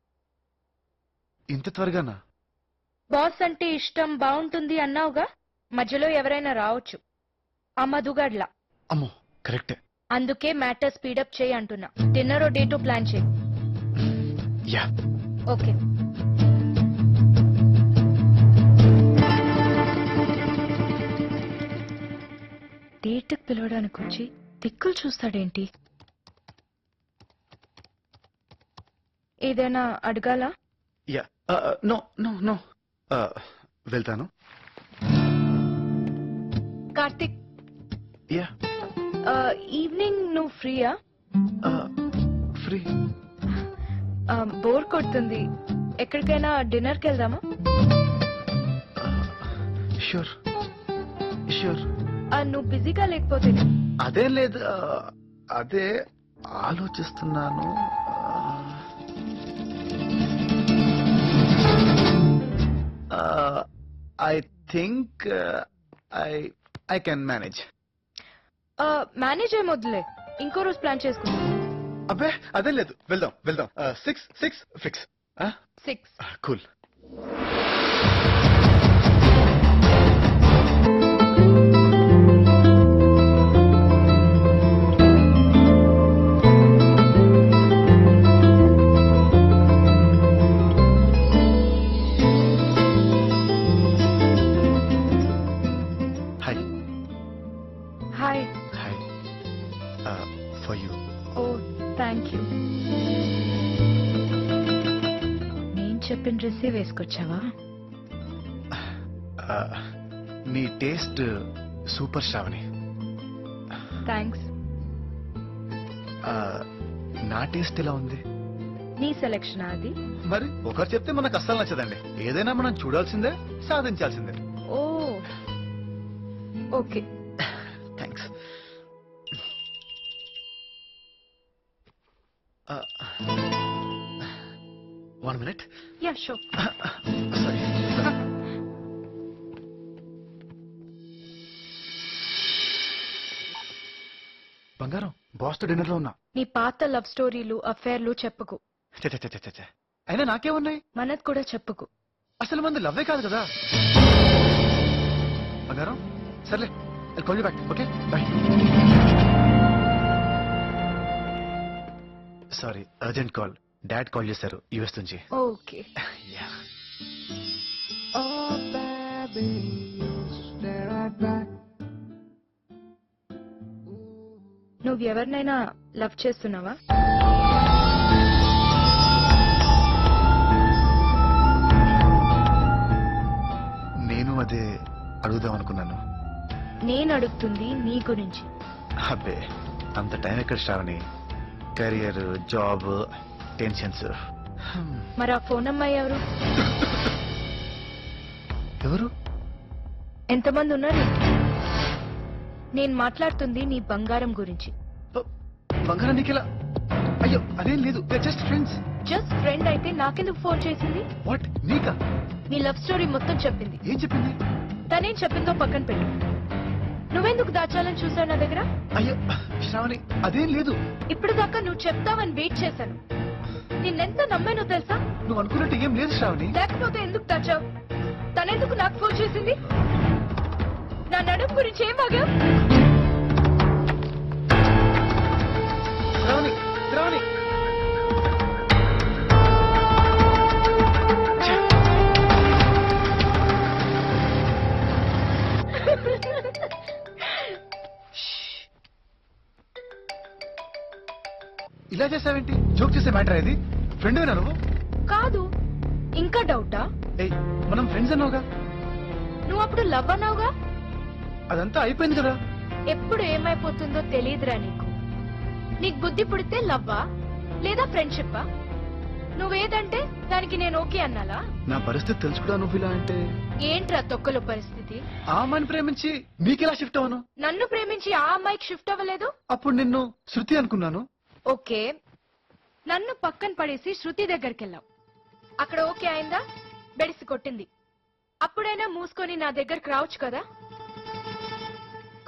ఇంత త్వరగానా? బాస్ అంటే ఇష్టం, బాగుంటుంది అన్నావుగా, మధ్యలో ఎవరైనా రావచ్చు. ఆ మధుగాడ్లా. అమ్మో కరెక్టే. అందుకే మ్యాటర్ స్పీడప్ చేయి అంటున్నా. డిన్నర్ డేటో ప్లాన్ చేయి. Yeah okay. డేట్కి పిలవడానికి వచ్చి దిక్కులు చూస్తాడేంటి? ఏదైనా అడగాలా? యా నో నో నో వెళ్తాను. కార్తిక్, యా ఈవినింగ్ నువ్వు ఫ్రీయా? ఫ్రీ. బోర్ కొడుతుంది, ఎక్కడికైనా డిన్నర్కి వెళ్దామా? Sure sure. నువ్వు బిజీగా లేకపోతే. అదేం లేదు, అదే ఆలోచిస్తున్నాను. I think I can manage. Manage ఏమొద్దులే, ఇంకో రోజు ప్లాన్ చేసుకుందాం. అబ్బే అదేం లేదు, వెళ్దాం వెళ్దాం. 6 fix. 6 cool. Hi. Hi. For you. Oh thank you. నేను చెప్పిన డ్రెస్సే వేసుకొచ్చావా? నీ టేస్ట్ సూపర్ శ్రావణి. థ్యాంక్స్. నా టేస్ట్ ఎలా ఉంది? నీ సెలెక్షన్ అది. మరి ఒకరు చెప్తే మనకు అస్సలు నచ్చదండి. ఏదైనా మనం చూడాల్సిందే, సాధించాల్సిందే. Oh okay. Thanks. One minute. Yeah sure. Sorry. బంగారం, బాస్ తో డిన్నర్ లో ఉన్నా. నీ పాత లవ్ స్టోరీలు, అఫేర్లు చెప్పకు. అయినా నాకేమున్నాయి? మనది కూడా చెప్పకు. అసలు మంది లవ్వే కాదు కదా. బంగారం సర్లే, call you back. Okay bye. Sorry, urgent call. Dad call చేశారు యుఎస్ నుంచి. ఓకే. Yeah. నువ్వు ఎవరినైనా లవ్ చేస్తున్నావా? నేను అదే అడుగుదాం అనుకున్నాను. నేను అడుగుతుంది నీ గురించి. అబ్బే అంత టైం ఎక్కడ శ్రావణి? Career, job, tensions. మరి ఆ ఫోన్ అమ్మాయి ఎవరు? ఎవరు? ఎంతమంది ఉన్నారు? నేను మాట్లాడుతుంది నీ బంగారం గురించి. బంగారం నీకెలా? అయ్యో అదేం లేదు, జస్ట్ ఫ్రెండ్స్. జస్ట్ ఫ్రెండ్ అయితే నాకెందుకు ఫోన్ చేసింది? వాట్, నీకా? నీ లవ్ స్టోరీ మొత్తం చెప్పింది. ఏం చెప్పింది? తనేం చెప్పిందో పక్కన పెట్టు. నువ్వెందుకు దాచాలని చూసావు నా దగ్గర? అయ్యో శ్రావణి అదేం లేదు. ఇప్పుడు దాకా నువ్వు చెప్తావని వెయిట్ చేశాను. నిన్నెంత నమ్మానో తెలుసా? నువ్వు అనుకున్నట్టు ఏం లేదు శ్రావణి. లేకపోతే ఎందుకు దాచావు? తనెందుకు నాకు ఫోన్ చేసింది? నా నడుము గురించి ఏం ఆగా? శ్రావణి, శ్రావణి. ఇలా చేసావేంటి? జోక్ చేసే మ్యాటర్ ఇది. ఫ్రెండ్ వినా నువ్వు? కాదు. ఇంకా డౌటా? ఏయ్ మనం ఫ్రెండ్స్ అన్నావుగా. నువ్వు అప్పుడు లవ్ అన్నావుగా. అదంతా అయిపోయింది కదా. ఎప్పుడు ఏమైపోతుందో తెలియదురా నీకు. నీకు బుద్ధి పుడితే లవ్వా లేదా ఫ్రెండ్షిప్పా? నువ్వేదంటే దానికి నేను ఓకే అన్నాలా? నా పరిస్థితి తెలుసుకుడా నువ్వు ఇలా అంటే? ఏంట్రా తొక్కలో పరిస్థితి? ఆ అమ్మాయిని ప్రేమించి నీకెలా షిఫ్ట్ అవ్వను? నన్ను ప్రేమించి ఆ అమ్మాయికి షిఫ్ట్ అవ్వలేదు. అప్పుడు నిన్ను శృతి అనుకున్నాను. ఓకే, నన్ను పక్కన పడేసి శృతి దగ్గరికి వెళ్ళావు. అక్కడ ఓకే అయిందా? బెడిసి కొట్టింది. అప్పుడైనా మూసుకొని నా దగ్గరకు రావచ్చు కదా.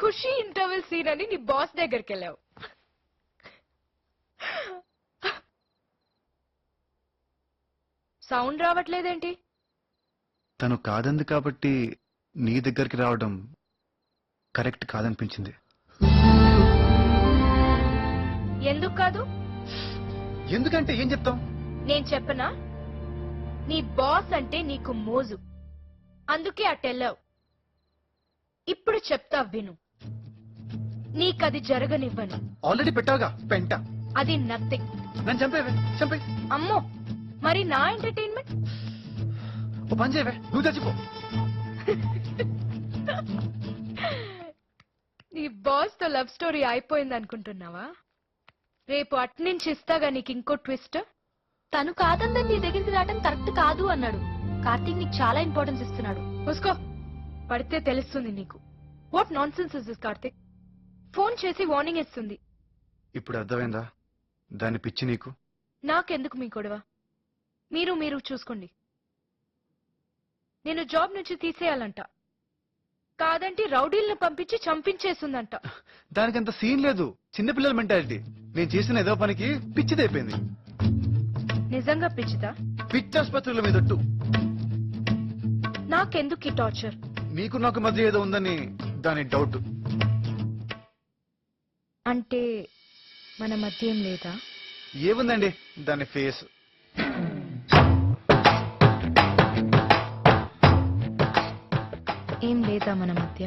ఖుషి ఇంటర్వెల్ సీన్ అని నీ బాస్ దగ్గరికి వెళ్ళావు. సౌండ్ రావట్లేదేంటి? తను కాదంది కాబట్టి నీ దగ్గరికి రావడం కరెక్ట్ కాదనిపించింది. ఎందుకు కాదు? ఎందుకంటే ఏం చెప్తాం? నేను చెప్పనా? నీ బాస్ అంటే నీకు మోజు, అందుకే అటెళ్ళావు. ఇప్పుడు చెప్తా విను. నీకది జరగనివ్వను. ఆల్రెడీ పెట్టావుగా పెంట. అది నథింగ్. నన్ను చంపేవే, చంపే. అమ్మో, మరి నా ఎంటర్టైన్మెంట్? ఓ పని చేయవే, నువ్వు చచ్చిపో. నీ బాస్ తో లవ్ స్టోరీ అయిపోయింది అనుకుంటున్నావా? రేపు అట్నుంచి ఇస్తాగా నీకు ఇంకో ట్విస్ట్. తను కాదందని నీ దగ్గరికి రావడం కరెక్ట్ కాదు అన్నాడు. కార్తీక్ నీకు చాలా ఇంపార్టెన్స్ ఇస్తున్నాడు. చూసుకో, పడితే తెలుస్తుంది నీకు. What non sense is this Karthik? Phone చేసి వార్నింగ్ ఇస్తుంది. ఇప్పుడు అర్థమైందా దాని పిచ్చి నీకు? నాకెందుకు మీ గొడవ? మీరు చూసుకోండి. నేను జాబ్ నుంచి తీసేయాలంట, కాదంటే రౌడీలను పంపించి చంపించేస్తుందంట. దానికంత సీన్ లేదు, చిన్నపిల్లల మెంటాలిటీ. నేను చేసిన ఏదో పనికి పిచ్చిదైపోయింది. నిజంగా పిచ్చిదా? పిచ్చాసుపత్రుల మీదట్టు. నాకెందుకు ఈ టార్చర్? నీకు నాకు మధ్య ఏదో ఉందని దాని డౌట్. అంటే మన మధ్య ఏం లేదా? ఏముందండి దాని ఫేస్. ఏం లేదా మన మధ్య?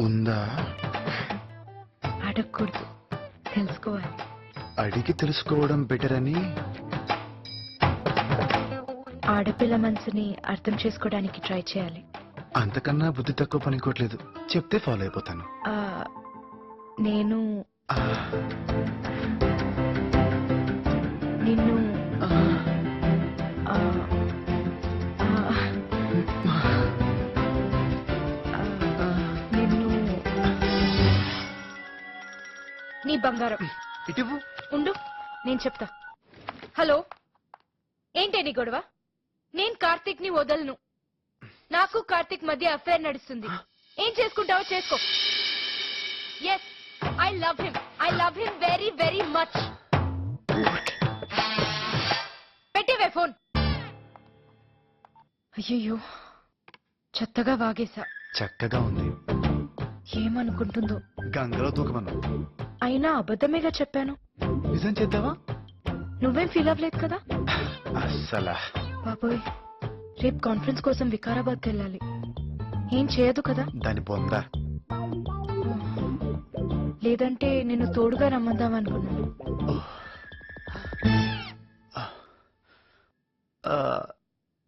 ఉందా? అడగకూడదు, తెలుసుకోవాలి. అడిగి తెలుసుకోవడం బెటర్ అని. ఆడపిల్ల మనసుని అర్థం చేసుకోవడానికి ట్రై చేయాలి. అంతకన్నా బుద్ధి తక్కువ పనికోవట్లేదు. చెప్తే ఫాలో అయిపోతాను. నేను నిన్ను నిన్ను నీ బంగారం. ఇటువు ఉండు, నేను చెప్తా. హలో, ఏంటే నీ గొడవ? నేను కార్తీక్ ని వదలను. నాకు కార్తీక్ మధ్య అఫైర్ నడుస్తుంది. ఏం చేసుకుంటావో చేసుకో. Yes, I love him very very much. పెట్టేవే ఫోన్. అయ్యో, చెత్తగా వాగేశా. చక్కగా ఉంది. ఏమనుకుంటుందో. గంగలో దూకమను. అయినా అబద్ధమేగా చెప్పాను. నిజం చేద్దావా? నువ్వేం ఫీల్ అవ్వలేదు కదా? అస్సలా. బాబోయ్, రేపు కాన్ఫరెన్స్ కోసం వికారాబాద్కి వెళ్ళాలి. ఏం చేయదు కదా? దాని బొందా. లేదంటే నేను తోడుగా రమ్మందాం అనుకున్నాను.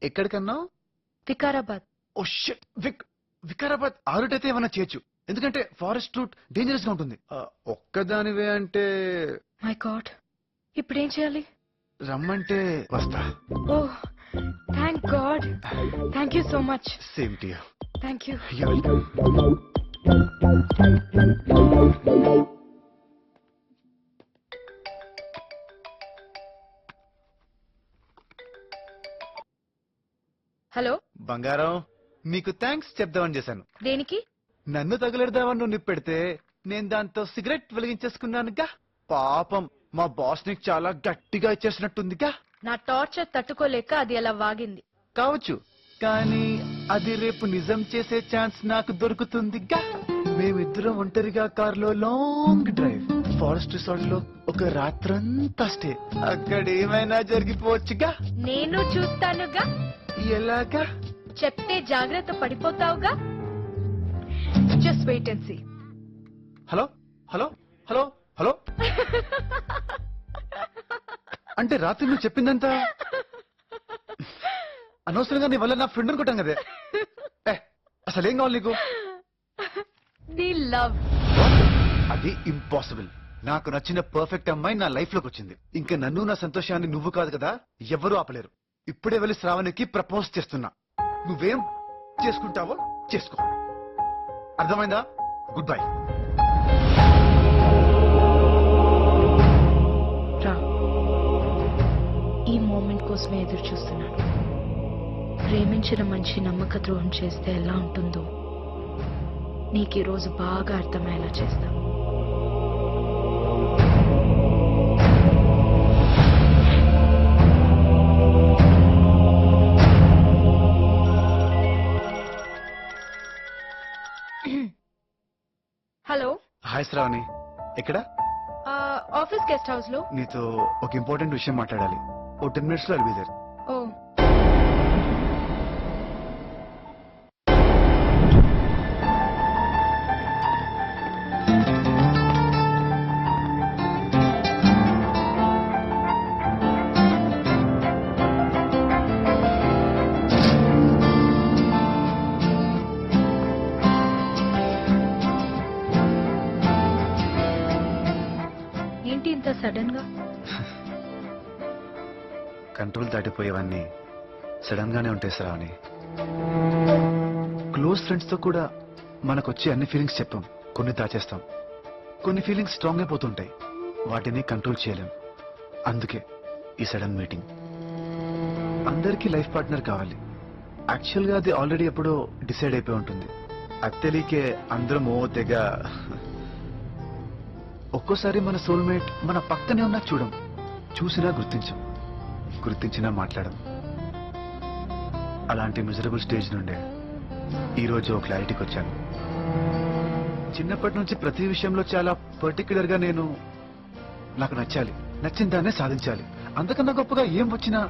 ఎక్కడికన్నా? వికారాబాద్. ఓ షిట్, వికారాబాద్ ఆరుటైతే ఏమన్నా చేయొచ్చు, ఎందుకంటే ఫారెస్ట్ రూట్ డేంజరస్ గా ఉంటుంది. ఒక్కదానివే అంటే మై గాడ్, ఇప్పుడేం చేయాలి? రమ్మంటే వస్తా. Oh thank god, thank you so much. Same to you. Thank you. Hello బంగారం, నీకు థ్యాంక్స్ చెప్దామని చేశాను. దేనికి? నన్ను తగులెడదామని నువ్వు నిప్పెడితే నేను దాంతో సిగరెట్ వెలిగించేసుకున్నానుగా. పాపం మా బాస్ నీకు చాలా గట్టిగా ఇచ్చేసినట్టుందిగా. నా టార్చర్ తట్టుకోలేక అది అలా వాగింది. కావచ్చు, కానీ అది రేపు నిజం చేసే ఛాన్స్ నాకు దొరుకుతుందిగా. మేమిద్దరం ఒంటరిగా కారులో లాంగ్ డ్రైవ్, ఫారెస్ట్ రిసార్ట్ లో ఒక రాత్రంతా స్టే. అక్కడ ఏమైనా జరిగిపోవచ్చుగా. నేను చూస్తానుగా. ఎలాగా? చెప్తే జాగ్రత్త పడిపోతావుగా. Just wait and see. Hello hello hello hello అంటే రాత్రి నువ్వు చెప్పిందంతా అనవసరంగా నీ వల్ల నా ఫ్రెండ్ అనుకుంటాం కదే. అసలు ఏం కావాలి నీకు? నీ లవ్. అది ఇంపాసిబుల్. నాకు నచ్చిన పర్ఫెక్ట్ అమ్మాయి నా లైఫ్ లోకి వచ్చింది. ఇంకా నన్ను నా సంతోషాన్ని నువ్వు కాదు కదా ఎవరూ ఆపలేరు. ఇప్పుడే వెళ్ళి శ్రావణికి ప్రపోజ్ చేస్తున్నా. నువ్వేం చేసుకుంటావో చేసుకో. అర్థమైందా? Good bye. రా, ఈ మూమెంట్ కోసమే ఎదురు చూస్తున్నాను. ప్రేమించిన మనిషి నమ్మక ద్రోహం చేస్తే ఎలా ఉంటుందో నీకు ఈ రోజు బాగా అర్థమయ్యేలా చేస్తా. హలో. హాయ్ శ్రావణి, ఎక్కడ? ఆఫీస్ గెస్ట్ హౌస్ లో. నీతో ఒక ఇంపార్టెంట్ విషయం మాట్లాడాలి. ఓ 10 minutes లో I'll be there. ఓ ఏంటి ఇంత సడన్ గా? కంట్రోల్ దాటిపోయేవన్నీ సడన్ గానే ఉంటాయి శ్రావణి. క్లోజ్ ఫ్రెండ్స్ తో కూడా మనకొచ్చే అన్ని ఫీలింగ్స్ చెప్పాం, కొన్ని దాచేస్తాం. కొన్ని ఫీలింగ్స్ స్ట్రాంగ్ అయిపోతుంటాయి, వాటిని కంట్రోల్ చేయలేం. అందుకే ఈ సడన్ మీటింగ్. అందరికీ లైఫ్ పార్ట్నర్ కావాలి. యాక్చువల్ గా అది ఆల్రెడీ ఎప్పుడో డిసైడ్ అయిపోయి ఉంటుంది. అది తెలియకే అందరం ఓ తెగ. ఒక్కోసారి మన సోల్మేట్ మన పక్కనే ఉన్నా చూడం, చూసినా గుర్తించం, గుర్తించినా మాట్లాడం. అలాంటి మిజరబుల్ స్టేజ్ నుండే ఈరోజు ఓ క్లారిటీకి వచ్చాను. చిన్నప్పటి నుంచి ప్రతి విషయంలో చాలా పర్టికులర్ గా నాకు నచ్చాలి, నచ్చిన దాన్నే సాధించాలి. అంతకన్నా గొప్పగా ఏం వచ్చినా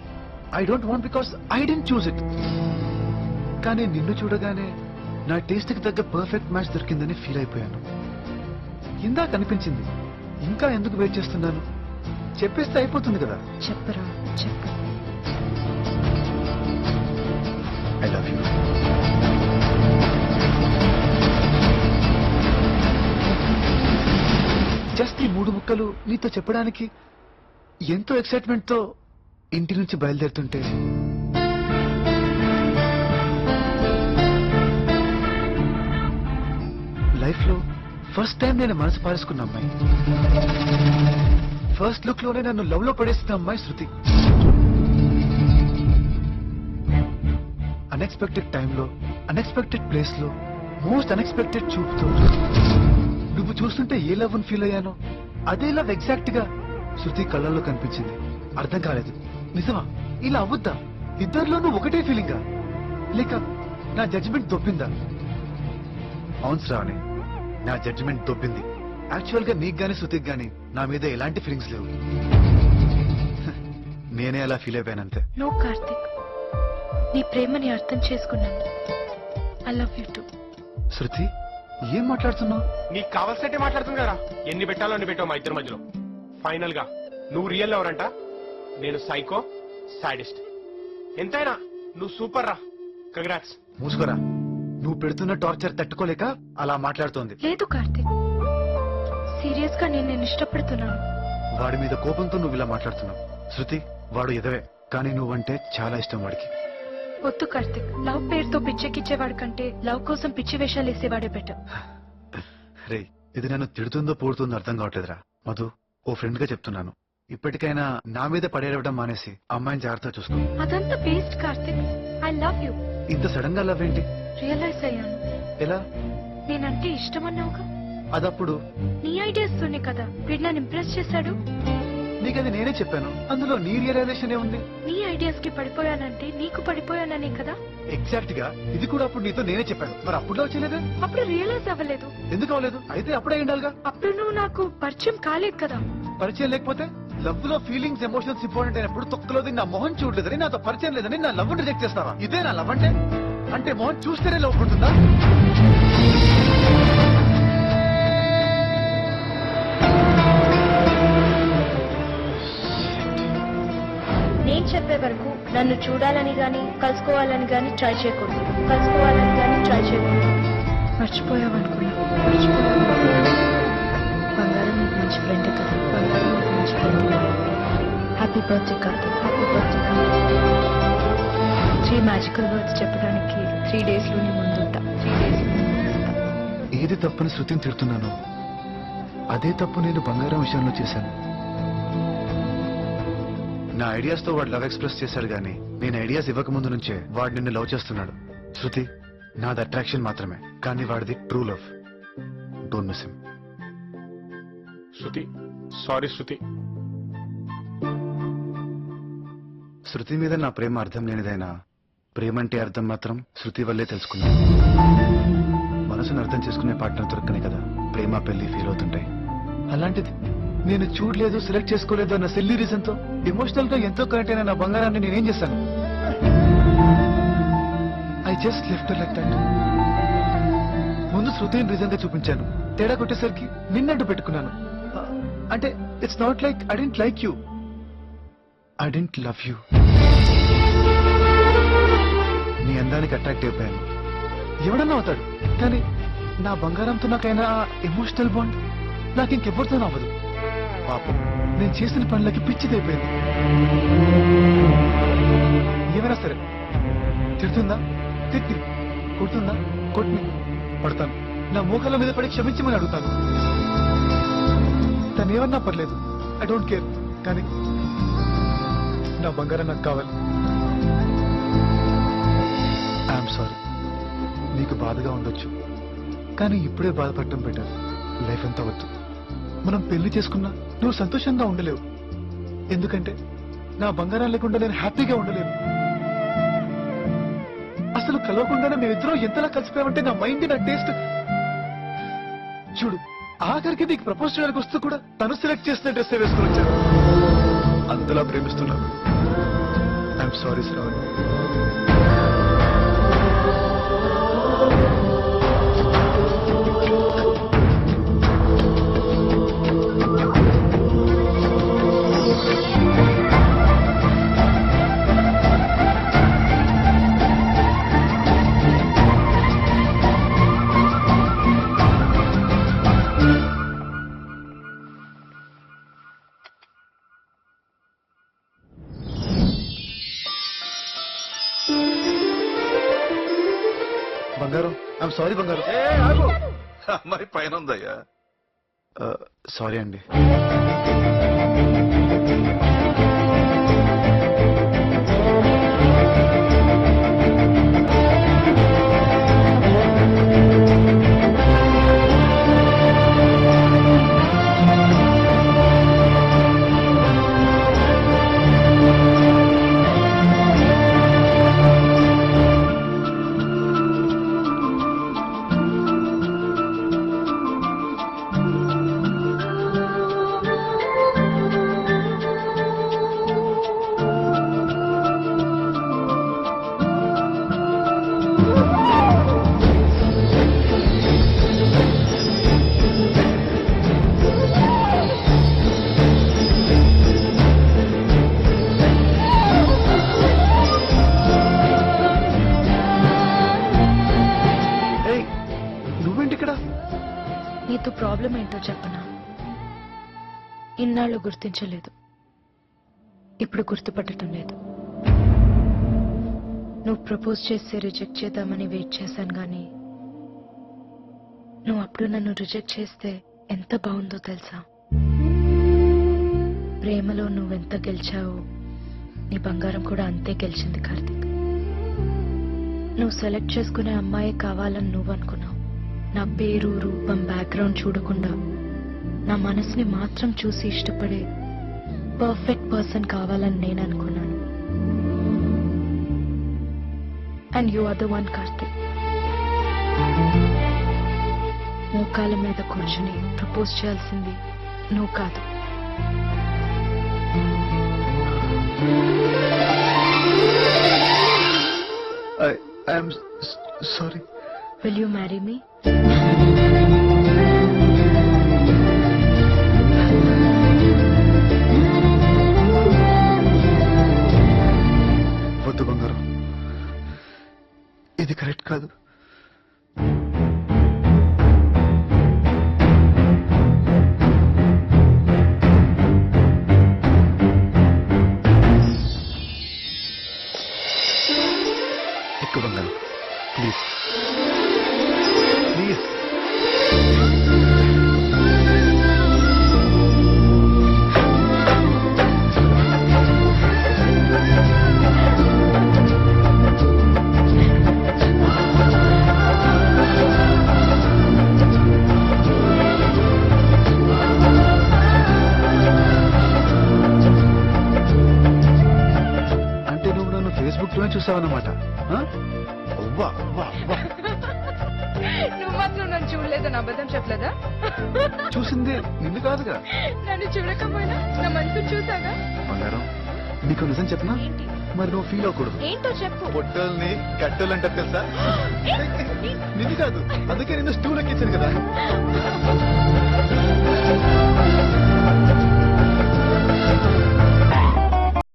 I don't want because I don't choose it. కానీ నిన్ను చూడగానే నా టేస్ట్ కి తగ్గ పర్ఫెక్ట్ మ్యాచ్ దొరికిందని ఫీల్ అయిపోయాను. ఇందాక అనిపించింది, ఇంకా ఎందుకు వెయిట్ చేస్తున్నాను, చెప్పేస్తే అయిపోతుంది కదా. చెప్పరా, చెప్పు. I love you. జస్ట్ ఈ 3 ముక్కలు నీతో చెప్పడానికి ఎంతో ఎక్సైట్మెంట్ తో ఇంటి నుంచి బయలుదేరుతుంటే లైఫ్ లో ఫస్ట్ టైం నేను మనసు పారేసుకున్న అమ్మాయి, ఫస్ట్ లుక్ లోనే నన్ను లవ్ లో పడేసిన అమ్మాయి శృతి. అన్ఎక్స్పెక్టెడ్ టైంలో, అన్ఎక్స్పెక్టెడ్ ప్లేస్ లో, మోస్ట్ అన్ఎక్స్పెక్టెడ్ చూపుతో నువ్వు చూస్తుంటే ఏ లవ్ అని ఫీల్ అయ్యానో అదే లవ్ ఎగ్జాక్ట్ గా శృతి కళ్ళల్లో కనిపించింది. అర్థం కాలేదు, నిజమా? ఇలా అవ్వద్దా? ఇద్దరిలోనూ ఒకటే ఫీలింగా, లేక నా జడ్జిమెంట్ దొబ్బిందా? అవును శ్రావణి, నా జడ్జిమెంట్ దొబ్బింది. యాక్చువల్ గా నీకు గానీ శృతికి గానీ నా మీద ఎలాంటి ఫీలింగ్స్ లేవు. నేనే అలా ఫీల్ అయిపోయానంతే. నో కార్తిక్, నీ ప్రేమని అర్థం చేసుకున్నాను. I love you too. Shruti ఏం మాట్లాడుతున్నావు? నీకు కావాల్సినట్టే మాట్లాడుతుంది కదా. ఎన్ని పెట్టాలో అన్ని పెట్టావు మా ఇద్దరి మధ్యలో. ఫైనల్ గా నువ్వు రియల్ ఎవరంట, నేను సైకో సాడిస్ట్. ఎంతైనా నువ్వు సూపర్ రా. కంగ్రాట్స్. మూసుకోరా, నువ్వు పెడుతున్న టార్చర్ తట్టుకోలేక అలా మాట్లాడుతోంది. లేదు కార్తిక్, సీరియస్ గా నేను ఇష్టపడుతున్నాను. వాడి మీద కోపంతో నువ్వు ఇలా మాట్లాడుతున్నావు. శృతి వాడు ఎదవే, కానీ నువ్వంటే చాలా ఇష్టం వాడికి. వద్దు కార్తిక్, లవ్ పేరుతో పిచ్చెక్కిచ్చేవాడు కంటే లవ్ కోసం పిచ్చి వేషాలు వేసేవాడే బెటర్. రే, ఇది నన్ను తిడుతుందో పోడుతుందో అర్థం కావట్లేదురా. మధు, ఓ ఫ్రెండ్ గా చెప్తున్నాను, ఇప్పటికైనా నా మీద పడేయడం మానేసి అమ్మాయిని జాగ్రత్తగా చూసుకో. అదంతా waste Karthik. I love you. ఇంత సడన్ గా లవ్ ఏంటి? రియలైజ్ అయ్యాను. ఎలా? నేనంటే ఇష్టమన్నావుగా, అదప్పుడు నీ ఐడియాస్ తోనే కదా వీడు నన్ను ఇంప్రెస్ చేశాడు. నీకది నేనే చెప్పాను, అందులో నీ రియలైజేషన్ ఏముంది? నీ ఐడియాస్ కి పడిపోయానంటే నీకు పడిపోయాననే కదా. ఎగ్జాక్ట్ గా ఇది కూడా అప్పుడు నీతో నేనే చెప్పాను. మరి అప్పుడు లవ్ చేయలేదు? అప్పుడు రియలైజ్ అవ్వలేదు. ఎందుకు అవ్వలేదు? అయితే అప్పుడే ఉండాలిగా. అప్పుడు నువ్వు నాకు పరిచయం కాలేదు కదా. పరిచయం లేకపోతే లవ్ లో ఫీలింగ్స్ ఎమోషన్స్ ఇంపార్టెంట్ అయినప్పుడు తొక్కలోది నా మొహం చూడలేదని, నాతో పరిచయం లేదని నా లవ్ రిజెక్ట్ చేస్తావా? ఇదే నా లవ్ అంటే? అంటే మొహం చూస్తేనే లవ్ పుడుతుందా? నేను చెప్పే వరకు నన్ను చూడాలని గాని కలుసుకోవాలని గాని ట్రై చేయకూడదు. కలుసుకోవాలని గాని ట్రై చేయకూడదు. మర్చిపోయావనుకున్నా. బంగారం నీకు మంచి ఫ్రెండ్ కదా. బంగారం నీకు మంచి ఫ్రెండ్ కదా. Happy birthday Karthik. Happy birthday Karthik. 3 magical words చెప్పడానికి 3 days లో నీ ముందుంటా. 3 days లో నీ ముందుంటా. ఏది తప్పని శృతిని తిడుతున్నాను, అదే తప్పు నేను బంగారం విషయంలో చేశాను. నా ఐడియాస్ తో వాడు లవ్ ఎక్స్ప్రెస్ చేశాడు గానీ నేను ఐడియాస్ ఇవ్వక ముందు నుంచే వాడు నిన్ను లవ్ చేస్తున్నాడు. శృతి, నాది అట్రాక్షన్ మాత్రమే, కానీ వాడిది true love. Don't miss him. Shruti, sorry Shruti. Shruti మీద నా ప్రేమ అర్థం లేనిదైనా ప్రేమంటే అర్థం మాత్రం శృతి వల్లే తెలుసుకున్నాను. మనసును అర్థం చేసుకునే పార్ట్నర్ దొరకనే కదా ప్రేమ పెళ్లి ఫీల్ అవుతుంటాయి. అలాంటిది నేను చూడలేదు, సెలెక్ట్ చేసుకోలేదు అన్న సిల్లీ రీజన్ తో ఎమోషనల్ గా ఎంతో కనెక్ట్ అయిన నా బంగారాన్ని నేనేం చేశాను? I just left like that. ముందు శృతిని రీజన్ గా చూపించాను, తేడా కొట్టేసరికి నిన్నట్టు పెట్టుకున్నాను. అంటే it's not like I don't like you, I don't love you. నీ అందానికి అట్రాక్ట్ అయిపోయాను. ఎవడన్నా అవుతాడు, కానీ నా బంగారంతో నాకైనా ఎమోషనల్ బాండ్ నాకు ఇంకెవరితో అవ్వదు. పాపం, నేను చేసిన పనులకి పిచ్చిదైపోయింది. ఏమైనా సరే తిడుతుందా తిట్టి, కొడుతుందా కొట్టి, పడతాను. నా మోకాళ్ళ మీద పడి క్షమించమని అడుగుతాను. తను ఏమన్నా పర్లేదు, ఐ డోంట్ కేర్. కానీ నా బంగారం నాకు కావాలి. ఐఎమ్ సారీ, నీకు బాధగా ఉండొచ్చు, కానీ ఇప్పుడే బాధపడటం బెటర్. లైఫ్ అంతా వద్దు. మనం పెళ్లి చేసుకున్నా నువ్వు సంతోషంగా ఉండలేవు, ఎందుకంటే నా బంగారం లేకుండా నేను హ్యాపీగా ఉండలేను. అసలు కలవకుండానే మేమిద్దరం ఎంతలా కలిసిపోయామంటే నా మైండ్, నా టేస్ట్. చూడు, ఆఖరికి నీకు ప్రపోజ్ చేయడానికి వస్తూ కూడా తను సెలెక్ట్ చేసిన డ్రెస్ వేసుకుని వచ్చాను. అంతలా ప్రేమిస్తున్నాను. I'm sorry Sravani. బంగారం, ఐఎమ్ సారీ బంగారం. అమ్మాయి పైన ఉందయ్యా. సారీ అండి. నీతో ప్రాబ్లం ఏంటో చెప్పనా? ఇన్నాళ్ళు గుర్తించలేదు, ఇప్పుడు గుర్తుపట్టడం లేదు. నువ్వు ప్రపోజ్ చేస్తే రిజెక్ట్ చేద్దామని వెయిట్ చేశాను గానీ నువ్వు అప్పుడు నన్ను రిజెక్ట్ చేస్తే ఎంత బాగుందో తెలుసా? ప్రేమలో నువ్వెంత గెలిచావో నీ బంగారం కూడా అంతే గెలిచింది కార్తీక్. నువ్వు సెలెక్ట్ చేసుకునే అమ్మాయి కావాలని నువ్వు అనుకున్నావు. నా పేరు, రూపం, బ్యాక్గ్రౌండ్ చూడకుండా నా మనసుని మాత్రం చూసి ఇష్టపడే పర్ఫెక్ట్ పర్సన్ కావాలని నేను అనుకున్నాను. And you are the one Karthik. మోకాల మీద కూర్చుని ప్రపోజ్ చేయాల్సింది నువ్వు కాదు. I'm sorry. Will you marry me? వద్దు బంగారం, ఇది కరెక్ట్ కాదు. ఎక్కువ బంగారం, ప్లీజ్ ప్లీజ్. అంటే నువ్వు నన్ను ఫేస్బుక్ లోనే చూసావన్నమాట. నువ్వు మాత్రం నన్ను చూడలేదని అబద్ధం చెప్పలేదా? చూసింది నిన్ను కాదుగా. నన్ను చూడకపోయినా నా మనసు చూసాగా. బంగారం, నీకు నిజం చెప్పనా? మరి నువ్వు ఫీల్ అవ్వకూడదు. ఏంటో చెప్పు. పొట్టల్ని గట్టలు అంటారు తెలుసా? నిన్ను కాదు, అందుకే నిన్ను స్టూల్ ఎక్కించాను కదా.